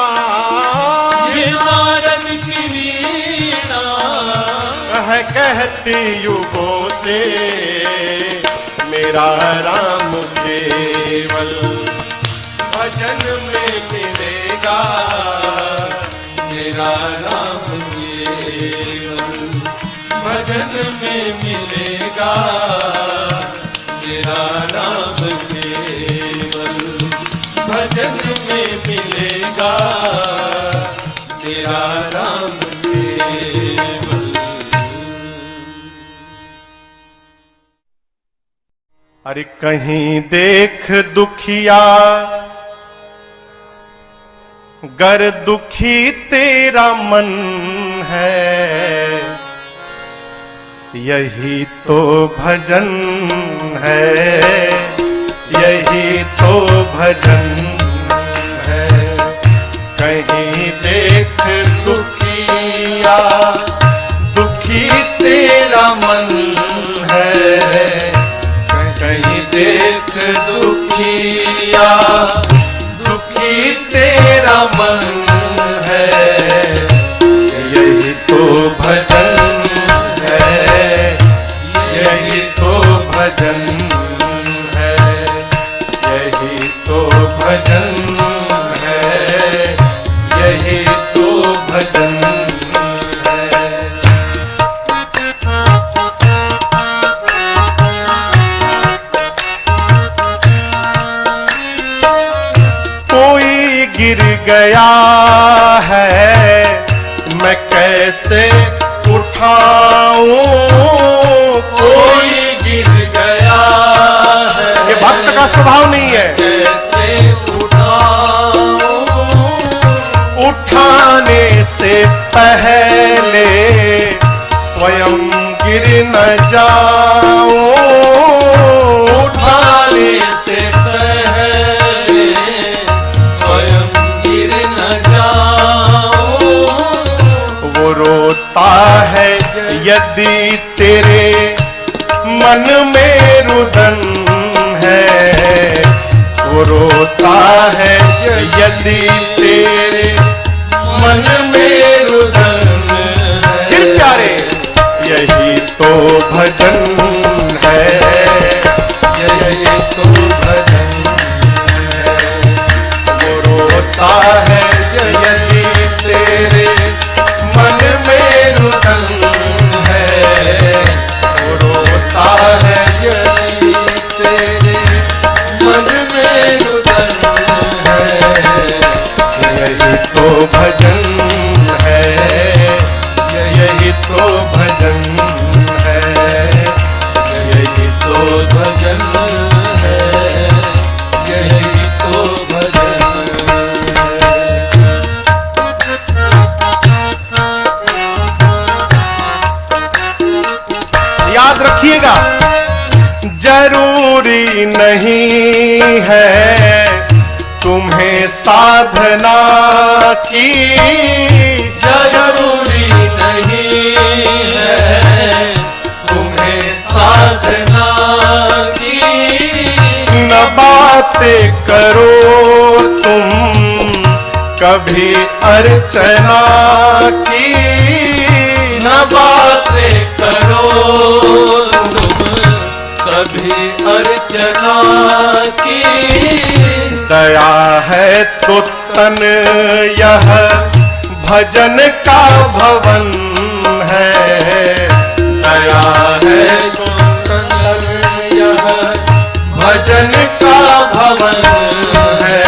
ये नारद की वीणा है कहती युगों से, मेरा राम केवल भजन में मिलेगा, मेरा राम केवल भजन में मिलेगा, मेरा राम केवल भजन में मिलेगा, मेरा राम केवल। अरे कहीं देख दुखिया गर दुखी तेरा मन है, यही तो भजन है, यही तो भजन है। कहीं देख दुखिया दुखी तेरा मन है, कहीं देख दुखिया दुखी तेरा मन है, यही तो भजन है, यही तो भजन है, यही तो भजन है, यही तो भजन है। गिर गया है, मैं कैसे उठाऊं? कोई गिर गया है, ये भक्त का स्वभाव नहीं है। कैसे उठाऊं? उठाने से पहले स्वयं गिर न जाऊं। उठाने से पहले स्वयं गिर न जाऊं। वो रोता है यदि तेरे मन में रुदन है, वो रोता है यदि तेरे मन में रुदन है। फिर प्यारे यही तो भजन है, यही तो भजन है। वो रोता है यदि तेरे मन में रुदन है, वो रोता है यदि तेरे मन में रुदन है। यही तो भजन है, यही तो भजन है, यही तो भजन है, यही तो भजन है। याद रखिएगा, जरूरी नहीं है तुम्हें साधना की, जरूरी नहीं है तुम्हें साधना की। न बातें करो तुम कभी अर्चना की, न बातें करो तुम कभी अर्चना की। दया है तो तन यह भजन का भवन है, दया है तो तन यह भजन का भवन है।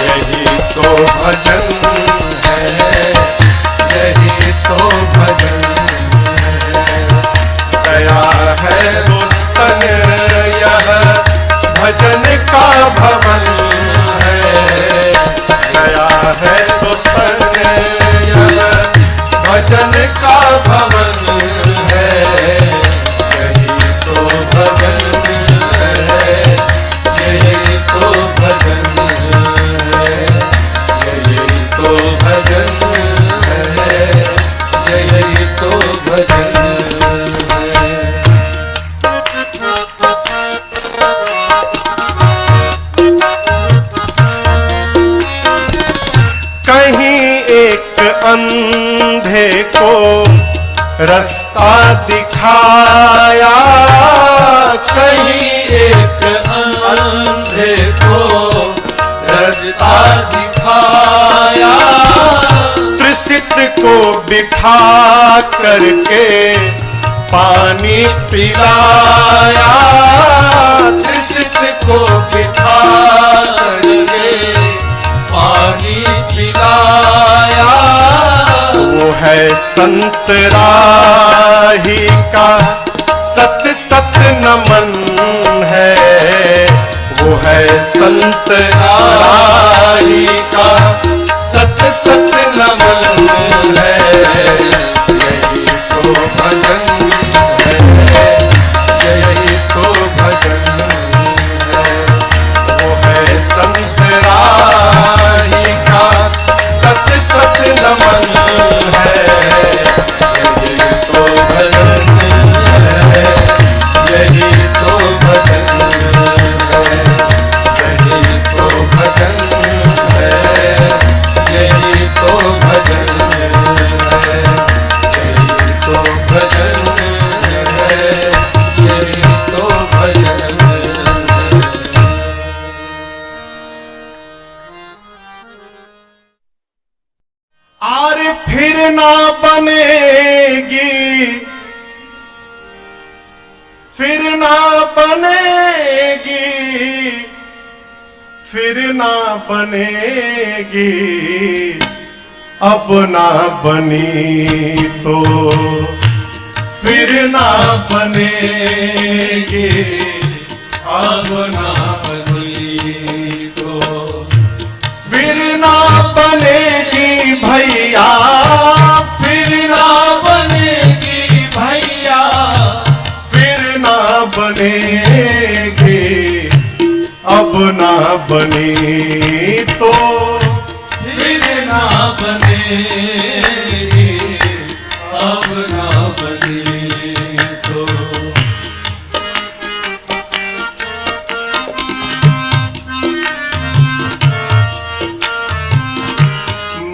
यही तो भजन है, यही तो भजन है। दया है तो तन यह भजन का भवन है, दया है तो तन यह भजन का भवन है। यही तो भजन है, यही तो भजन है। यही तो भजन है, यही तो भजन है। कहीं एक अंधे को रास्ता दिखाया, कहीं एक अंधे को रास्ता दिखाया। त्रिसित को बिठा करके पानी पिलाया, त्रिसित को बिठा करके पानी पिलाया। वो है संत राही का सत सत नमन है, वो है संत राही का सत सत नमन है। यही तो भजन है, यही तो भजन है। वो है संत राही का सत सत नमन है। यही तो भजन है, यही तो भजन है। यही तो भजन है, यही तो भजन है। यही तो भजन है, यही तो भजन है। और फिर ना बनेगी, फिर ना बनेगी, फिर ना बनेगी, अब ना बनी तो फिर ना बनेगी, अब ना बनी तो फिर ना बनेगी भैया, फिर ना बनेगी भैया, फिर ना बनेगी, अब ना बनी तो फिर ना बनेगी, अब ना बनी तो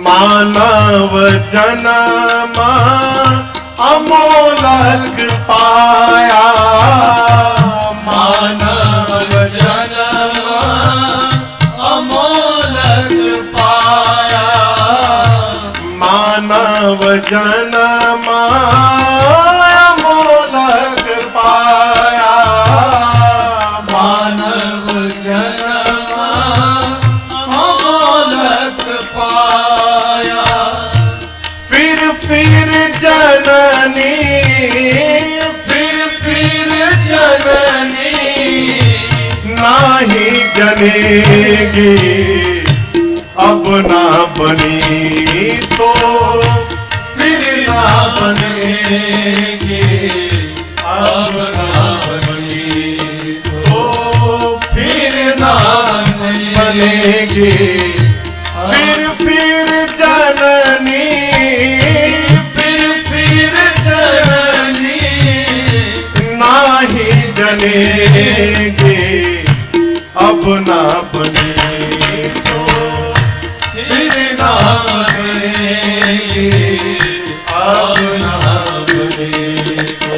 मानव जन्म अमोलक पाया, मानव जन्म अमोलक पाया, मानव जन्म अमोलक पाया, मानव जन्म अमोलक पाया, फिर जननी, फिर जननी नाही जनेगी, अब ना बनी तो फिर ना बनेगी, अब ना बनी तो फिर ना बनेगी, फिर जननी, फिर जननी नाही जनेगी, अब ना बनी तो फिर ना बनेगी, अब ना बनी तो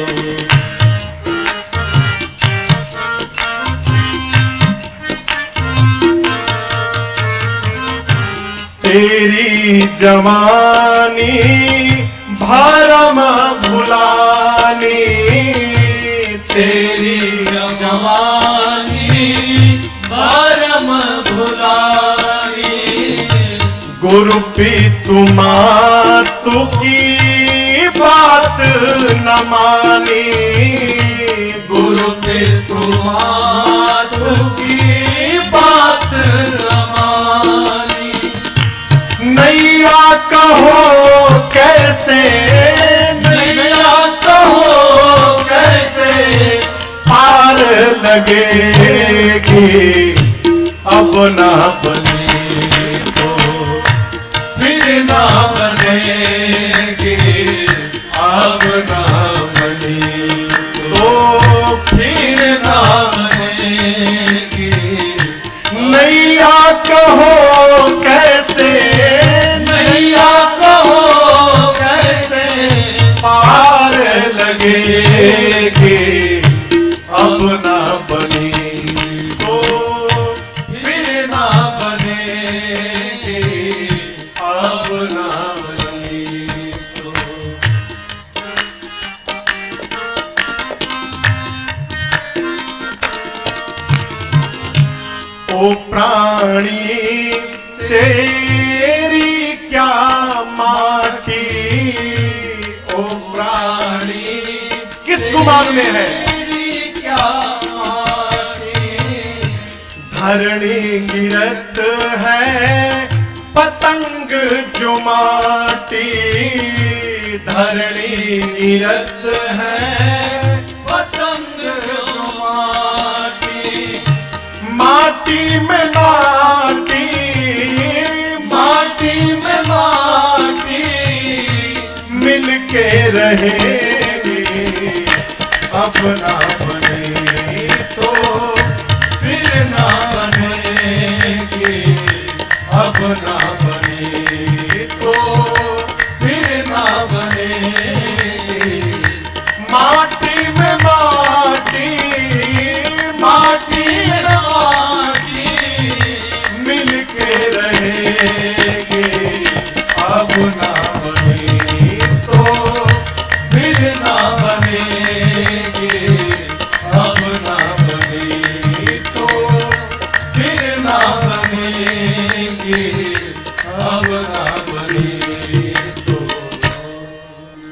तेरी जवानी भरम भुलानी, तेरी जवानी भरम भुलानी, गुरु पितु मातु की बात न मानी, गुरु पितु मातु की बात न मानी, नैया कहो कैसे, नैया कहो कैसे पार लगेगी, अब ना बनी तो फिर ना बनेगी, अब ना बनी तो फिर ना बनेगी, नैया कहो कैसे, नैया कहो कैसे पार लगेगी, अब ना बनी तो फिर ना बनेगी, अब ना बनी तो ओ प्राणी तेरी क्या माटी, ओ प्राणी किस गुमान में है, तेरी क्या माटी, धरणी गिरत है पतंग जो माटी, धरणी गिरत है पतंग जो माटी, माटी में माटी, माटी में माटी मिलके रहेगी, अब ना बने तो फिर ना बनेगी, अब ना बने तो फिर ना बनेगी, माटी में माटी, माटी में माटी मिलके रहेगी, अब ना बने तो फिर ना बनेगी,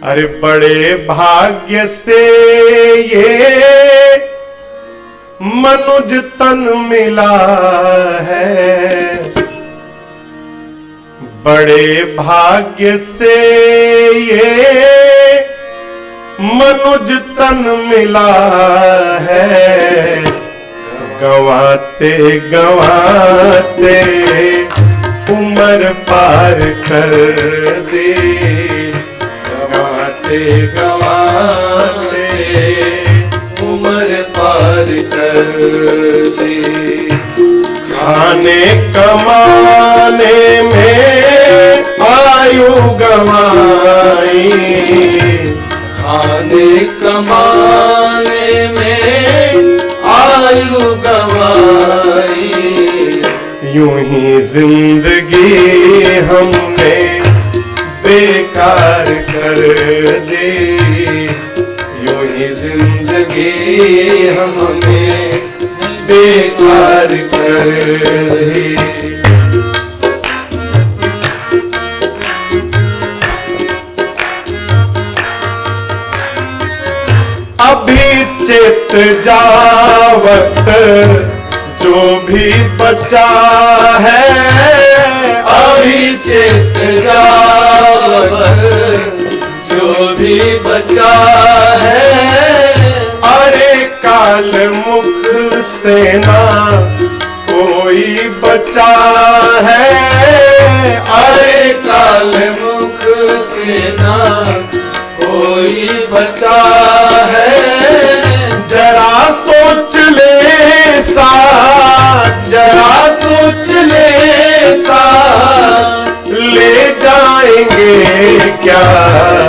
अरे बड़े भाग्य से ये मनुज तन मिला है, बड़े भाग्य से ये मनुज तन मिला है। गंवाते गंवाते उम्र पार कर दे, गंवाते गंवाते उम्र पार कर दे। खाने कमाने में आयु गंवाई, खाने कमाने में आयु गंवाई। यूं ही जिंदगी हमने बेकार कर दी, यूं ही जिंदगी हमने बेकार कर दी। अभी चित जावत जो भी बचा है, अभी चित जावत जो भी बचा है। अरे काल मुख से ना कोई बचा है, अरे काल मुख से ना कोई बचा है। जरा सोच ले साथ, जरा सोच ले साथ, ले जाएंगे क्या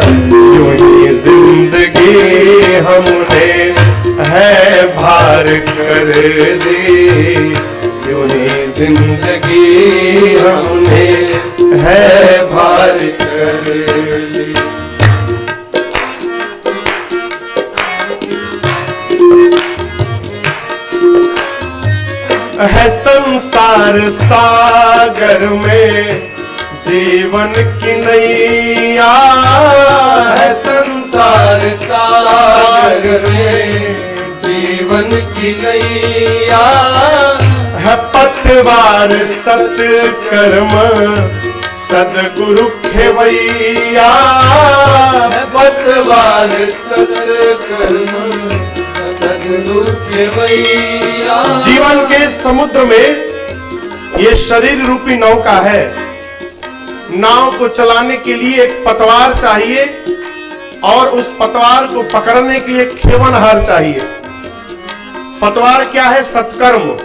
यूं ही जिंदगी हमने है भार कर दी, यूं ही जिंदगी हमने है भार कर दी। है संसार सागर में जीवन की नैया, है संसार सागर में जीवन की नैया। है पतवार सत्कर्म सदगुरु खेवैया, है पतवार सत्कर्म सदगुरु खेवैया। जीवन के समुद्र में ये शरीर रूपी नौका है। नाव को चलाने के लिए एक पतवार चाहिए और उस पतवार को पकड़ने के लिए खेवनहार चाहिए। पतवार क्या है? सत्कर्म।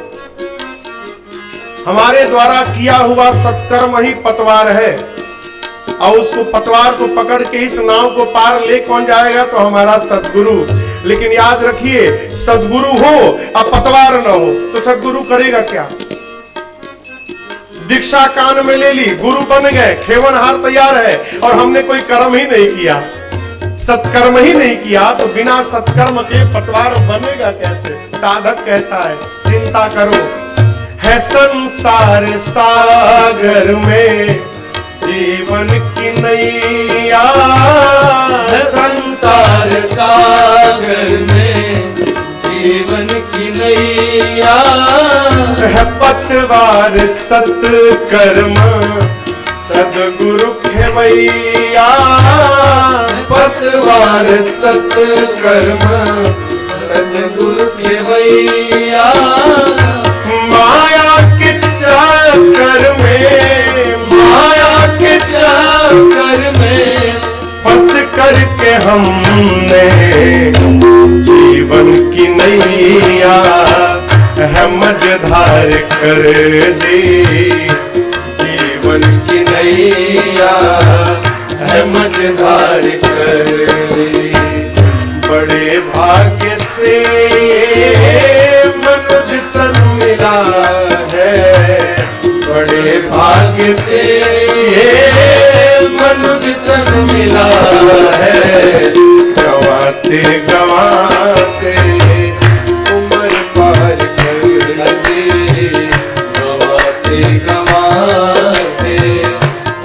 हमारे द्वारा किया हुआ सत्कर्म ही पतवार है और उसको पतवार को पकड़ के इस नाव को पार ले कौन जाएगा? तो हमारा सद्गुरु। लेकिन याद रखिए, सद्गुरु हो और पतवार न हो तो सद्गुरु करेगा क्या? दीक्षा कान में ले ली, गुरु बन गए, खेवनहार तैयार है और हमने कोई कर्म ही नहीं किया, सत्कर्म ही नहीं किया, तो बिना सत्कर्म के पतवार बनेगा कैसे? साधक कैसा है? चिंता करो। है संसार सागर में जीवन की नैया, है संसार सागर में जीवन की नैया। है पतवार सत्कर्म सदगुरु खेवैया, पतवार सत्कर्म सदगुरु खेवैया। माया के चक्कर में, माया के चक्कर में फंस करके हमने जीवन की नैया है मझधार कर दी, जीवन की नैया है मझधार कर दी। बड़े भाग्य से मनुज तन मिला है, बड़े भाग्य से मनुज तन मिला है। गवाते गवाते उम्र पार कर दी, गवाते गवाते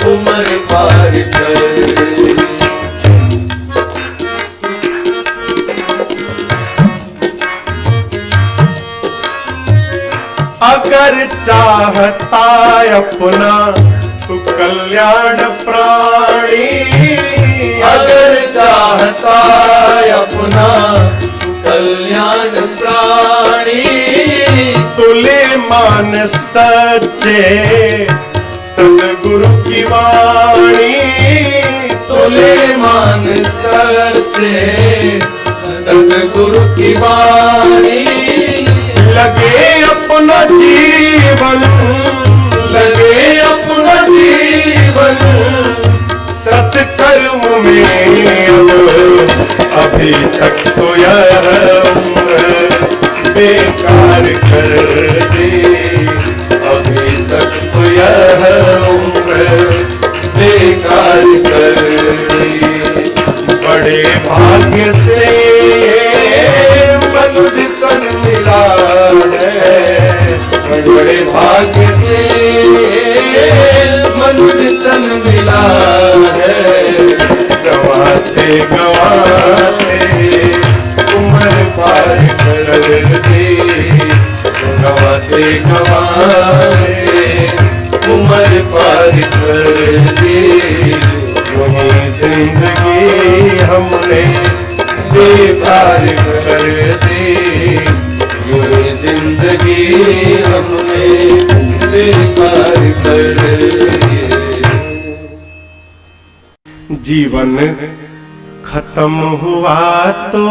उम्र पार कर दी। अगर चाहता अपना तू कल्याण प्राणी, अगर चाहता अपना तू कल्याण प्राणी, तुले मान सच्चे सदगुरु की वाणी, तुले मान सच्चे सदगुरु की वाणी। लगे अपना जीवन, लगे अपना जीवन सत्कर्म में अब अभी तक तो यह उम्र बेकार कर दे, अभी तक तो यह उम्र बेकार कर दी। बड़े भाग्य से मनुष्य तन मिला है, बड़े भाग्य से मनुष्य तन मिला है। गवाते गवाते उम्र पार कर दे, गवाते गवाते उम्र पार कर दी। वही जिंदगी हमने बेकार कर दी, यूं जिंदगी हमने बेकार कर दी। जीवन खत्म हुआ तो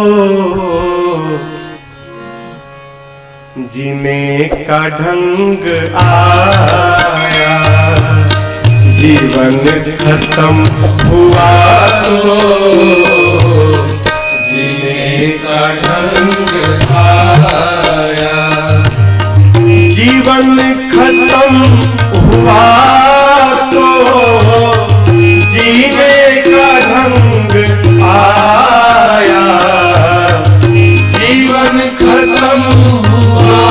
जीने का ढंग आया, जीवन खत्म हुआ तो जीने का ढंग आया, जीवन खत्म हुआ तो जीने का ढंग आया, जीवन खत्म हुआ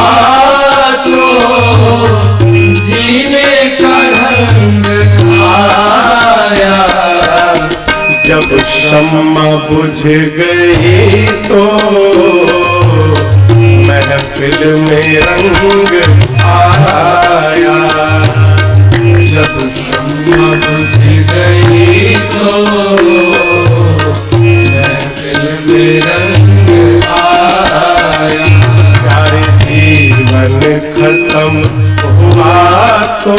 तो जीने का ढंग आया। जब शम्मा बुझ गई तो महफिल में रंग आया, जब शम्मा बुझ गई तो महफिल में रंग आया। सारे जीवन खत्म हुआ तो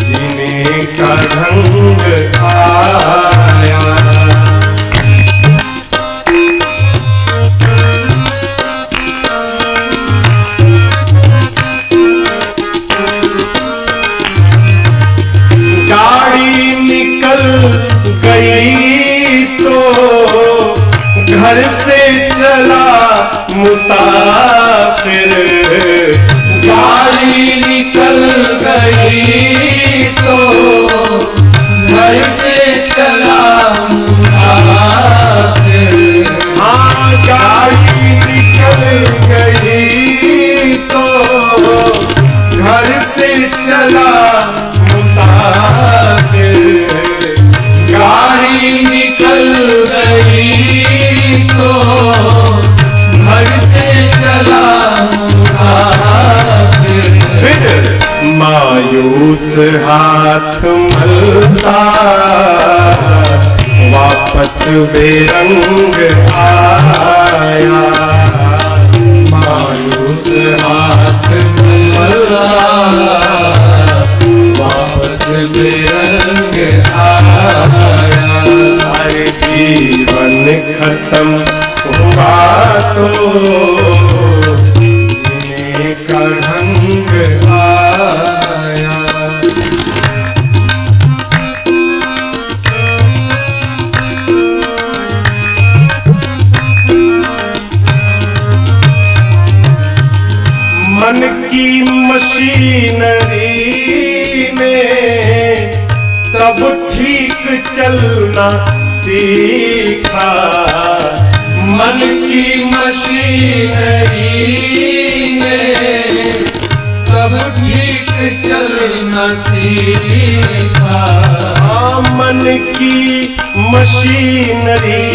जीने का ढंग आया। गाड़ी निकल गई तो घर से चला मुसाफिर, गाड़ी निकल गई तो घर से चला मुसाफिर। हाँ गाड़ी निकल गई तो घर से चला मुसाफिर, गाड़ी निकल गई तो घर से चला मुसाफिर। फिर मायूस हाथ मलता वापस बेरंग आया, मायूस हाथ मलता वापस बेरंग आया। हर जीवन खत्म हुआ तो जीने का ढंग आया। मन की मशीनरी ने तब ठीक चलना सीखा, मन की मशीनरी ने तब ठीक चलना सीखा। हाँ, मन की मशीनरी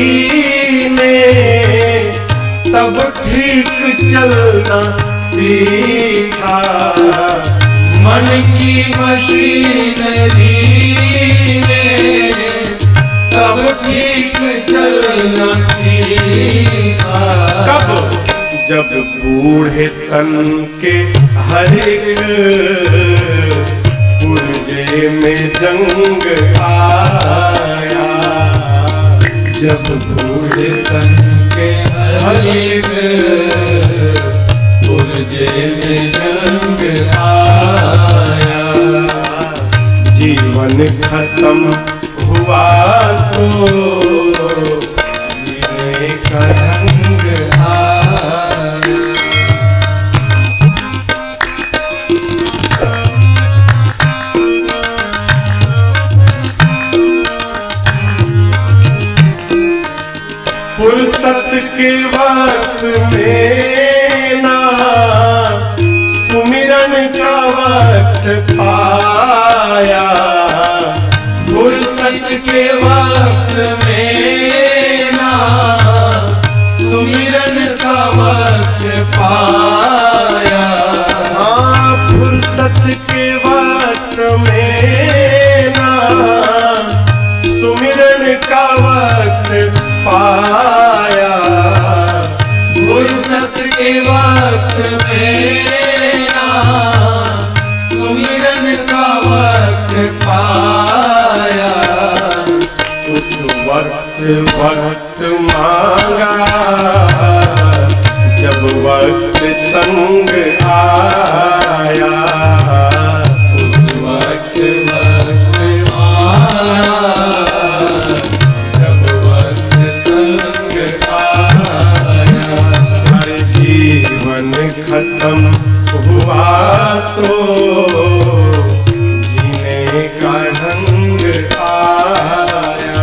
ने तब ठीक चलना सीखा, मन की मशीनरी ने तब ठीक चलना सीखा। कब? जब बूढ़े तन के हर एक पुर्जे में जंग आया, जब बूढ़े तन के हर एक पुर्जे में जंग आया। जीवन खत्म हुआ तो जीने का ढंग आया। फुर्सत के वक्त में ना सुमिरन का वक्त पाया, फुर्सत के वक्त में ना सुमिरन का वक्त पाया। हाँ फुर्सत के वक्त में ना सुमिरन का वक्त पाया, फुर्सत के वक्त में ना सुमिरन का वक्त पाया। उस वक्त मांगा जब वक्त तंग आया, उस वक्त आया जब वक्त तंग आया। हर जीवन खत्म हुआ तो जीने का ढंग आया।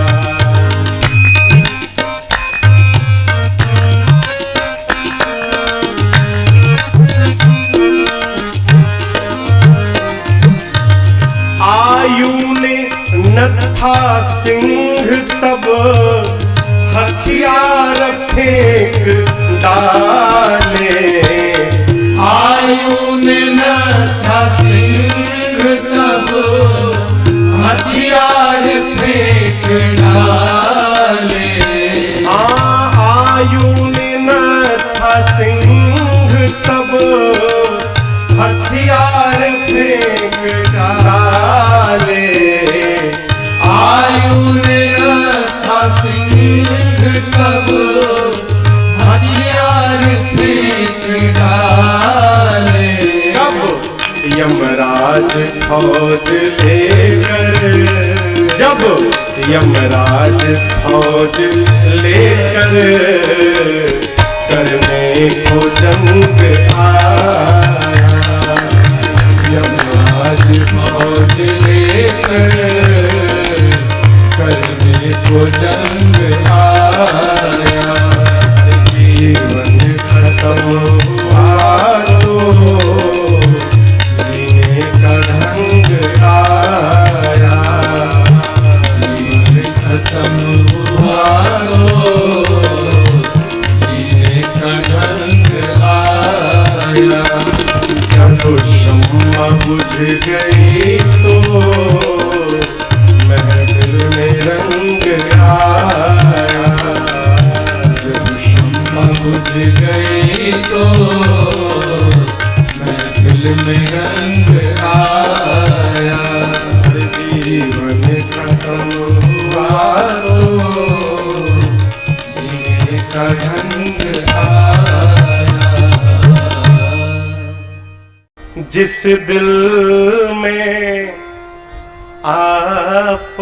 आयु ने न था सिंह तब हथियार फेंक डाले, आयु ने न था सिंह तब हथियार फेंक डाले। आयु ने न था सिंह तब हथियार फेंक डाले, आयु ने न था सिंह तब हथियार फेंक डाले। कब? यमराज फौज लेकर, जब यमराज फौज लेकर करने को जंग आया, यमराज फौज लेकर करने को जंग आया। जीवन खत्म हुआ तो जीने का ढंग आया, जीवन खत्म हुआ तो जीने का ढंग आया। जब शम्मा बुझ गई तो महफिल में रंग आया, जब शम्मा बुझ गई तो महफिल में रंग आया। जीवन खत्म हुआ तो जीने का ढंग आया। जिस दिल में आप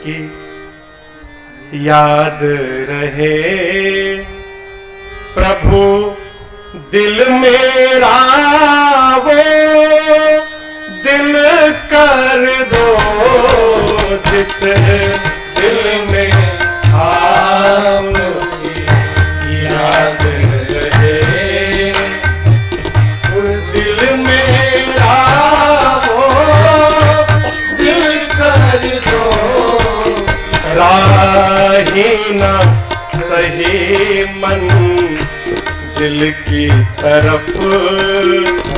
की याद रहे प्रभु, दिल मेरा वो दिल कर दो, जिस दिल में आपकी याद रहे, दिल मेरा वो दिल कर दो, राही ना सही मन मंजिल की तरफ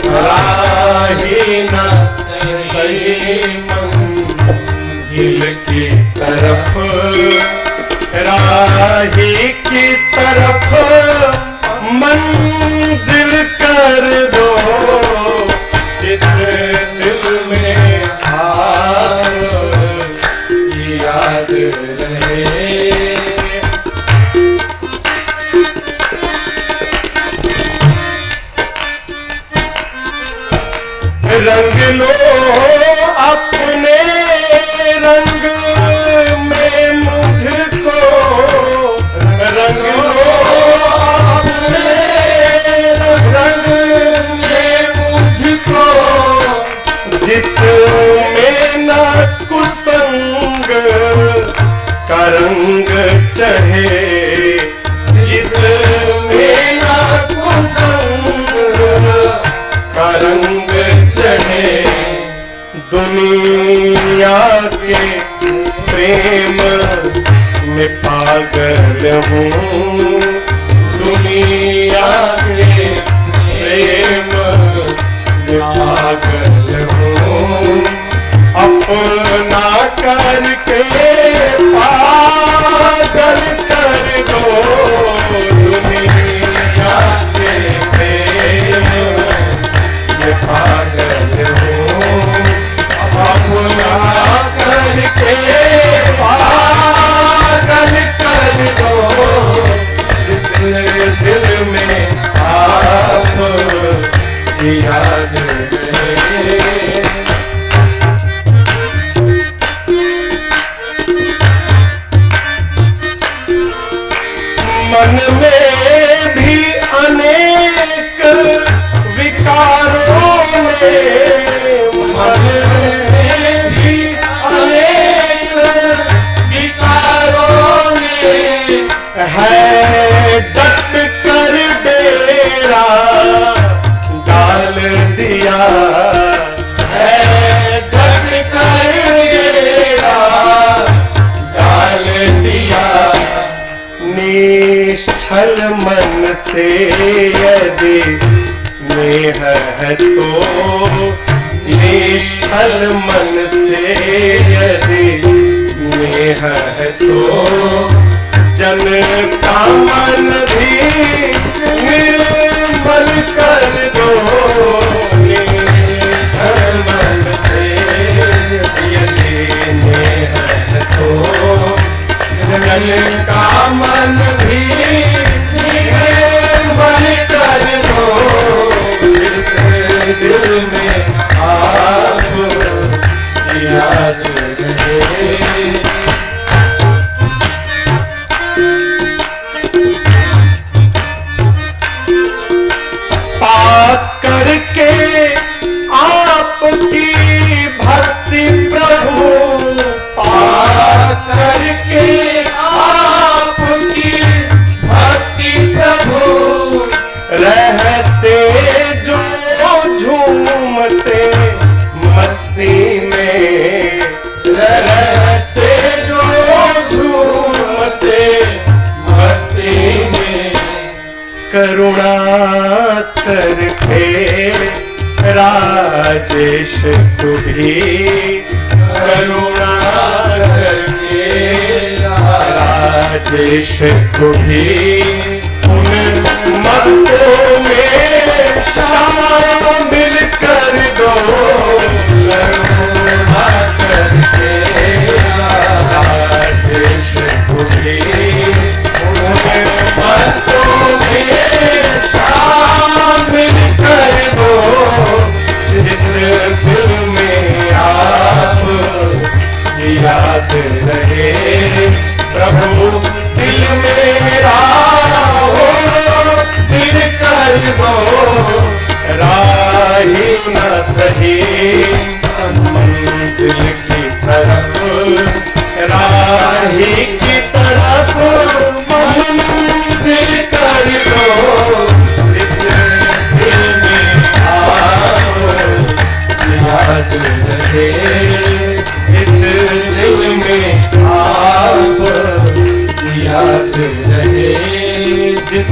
राही न सही, मंजिल की तरफ राही की तरफ मंजिल कर दो, जिस दिल में आप याद रहे। रंग लो अपने रंग में मुझको, रंग लो अपने रंग में मुझको, जिसमें न कुसंग का रंग चढ़े, जिसमें न कुसंग का रंग चढ़े। दुनिया के प्रेम में पागल हूँ, दुनिया के प्रेम में पागल हूँ, अपना करके पागल कर दो। दुनिया के प्रेम में पागल हूँ, अपना करके पागल कर दो, जिस दिल में आप याद रहे। मन में भी अनेक विकारों में, मन में भी अनेक विकारों में है डट कर डेरा डाल दिया, है डट कर डेरा डाल दिया। निश्चल मन से यदि स्नेह है तो, निश्चल मन से यदि स्नेह है तो, जन का मन भी निर्मल कर दो। निश्चल मन से यदि स्नेह है तो, जन का मन भी निर्मल कर दो, जिस दिल में आप याद रहे। पाप करके आपकी भक्ति प्रभु, पाप करके आपकी भक्ति प्रभु, रहते जो झूमते मस्ती में, रहते जो झूमते मस्ती में, करुणा करके राजेश तू भी, करुणा करके राजेश तू भी, उन मस्तों में शामिल कर दो। करुणा करके राजेश तू भी, उन मस्तों में शामिल कर दो, जिस दिल में आप याद रहे। प्रभु दिल मेरा हो, दिल कर दो, राही न सही मंजिल की तरफ, राही की तरफ मंजिल कर दो, जिस दिल में आप याद रहे, जिस दिल में आप याद रहे, जिस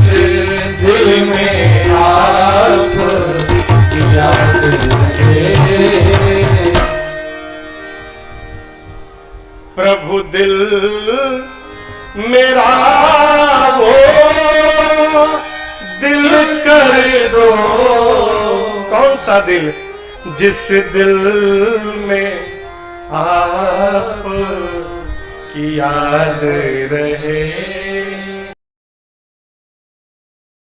दिल में दिल मेरा वो दिल कर दो। कौन सा दिल? जिस दिल में आप की याद रहे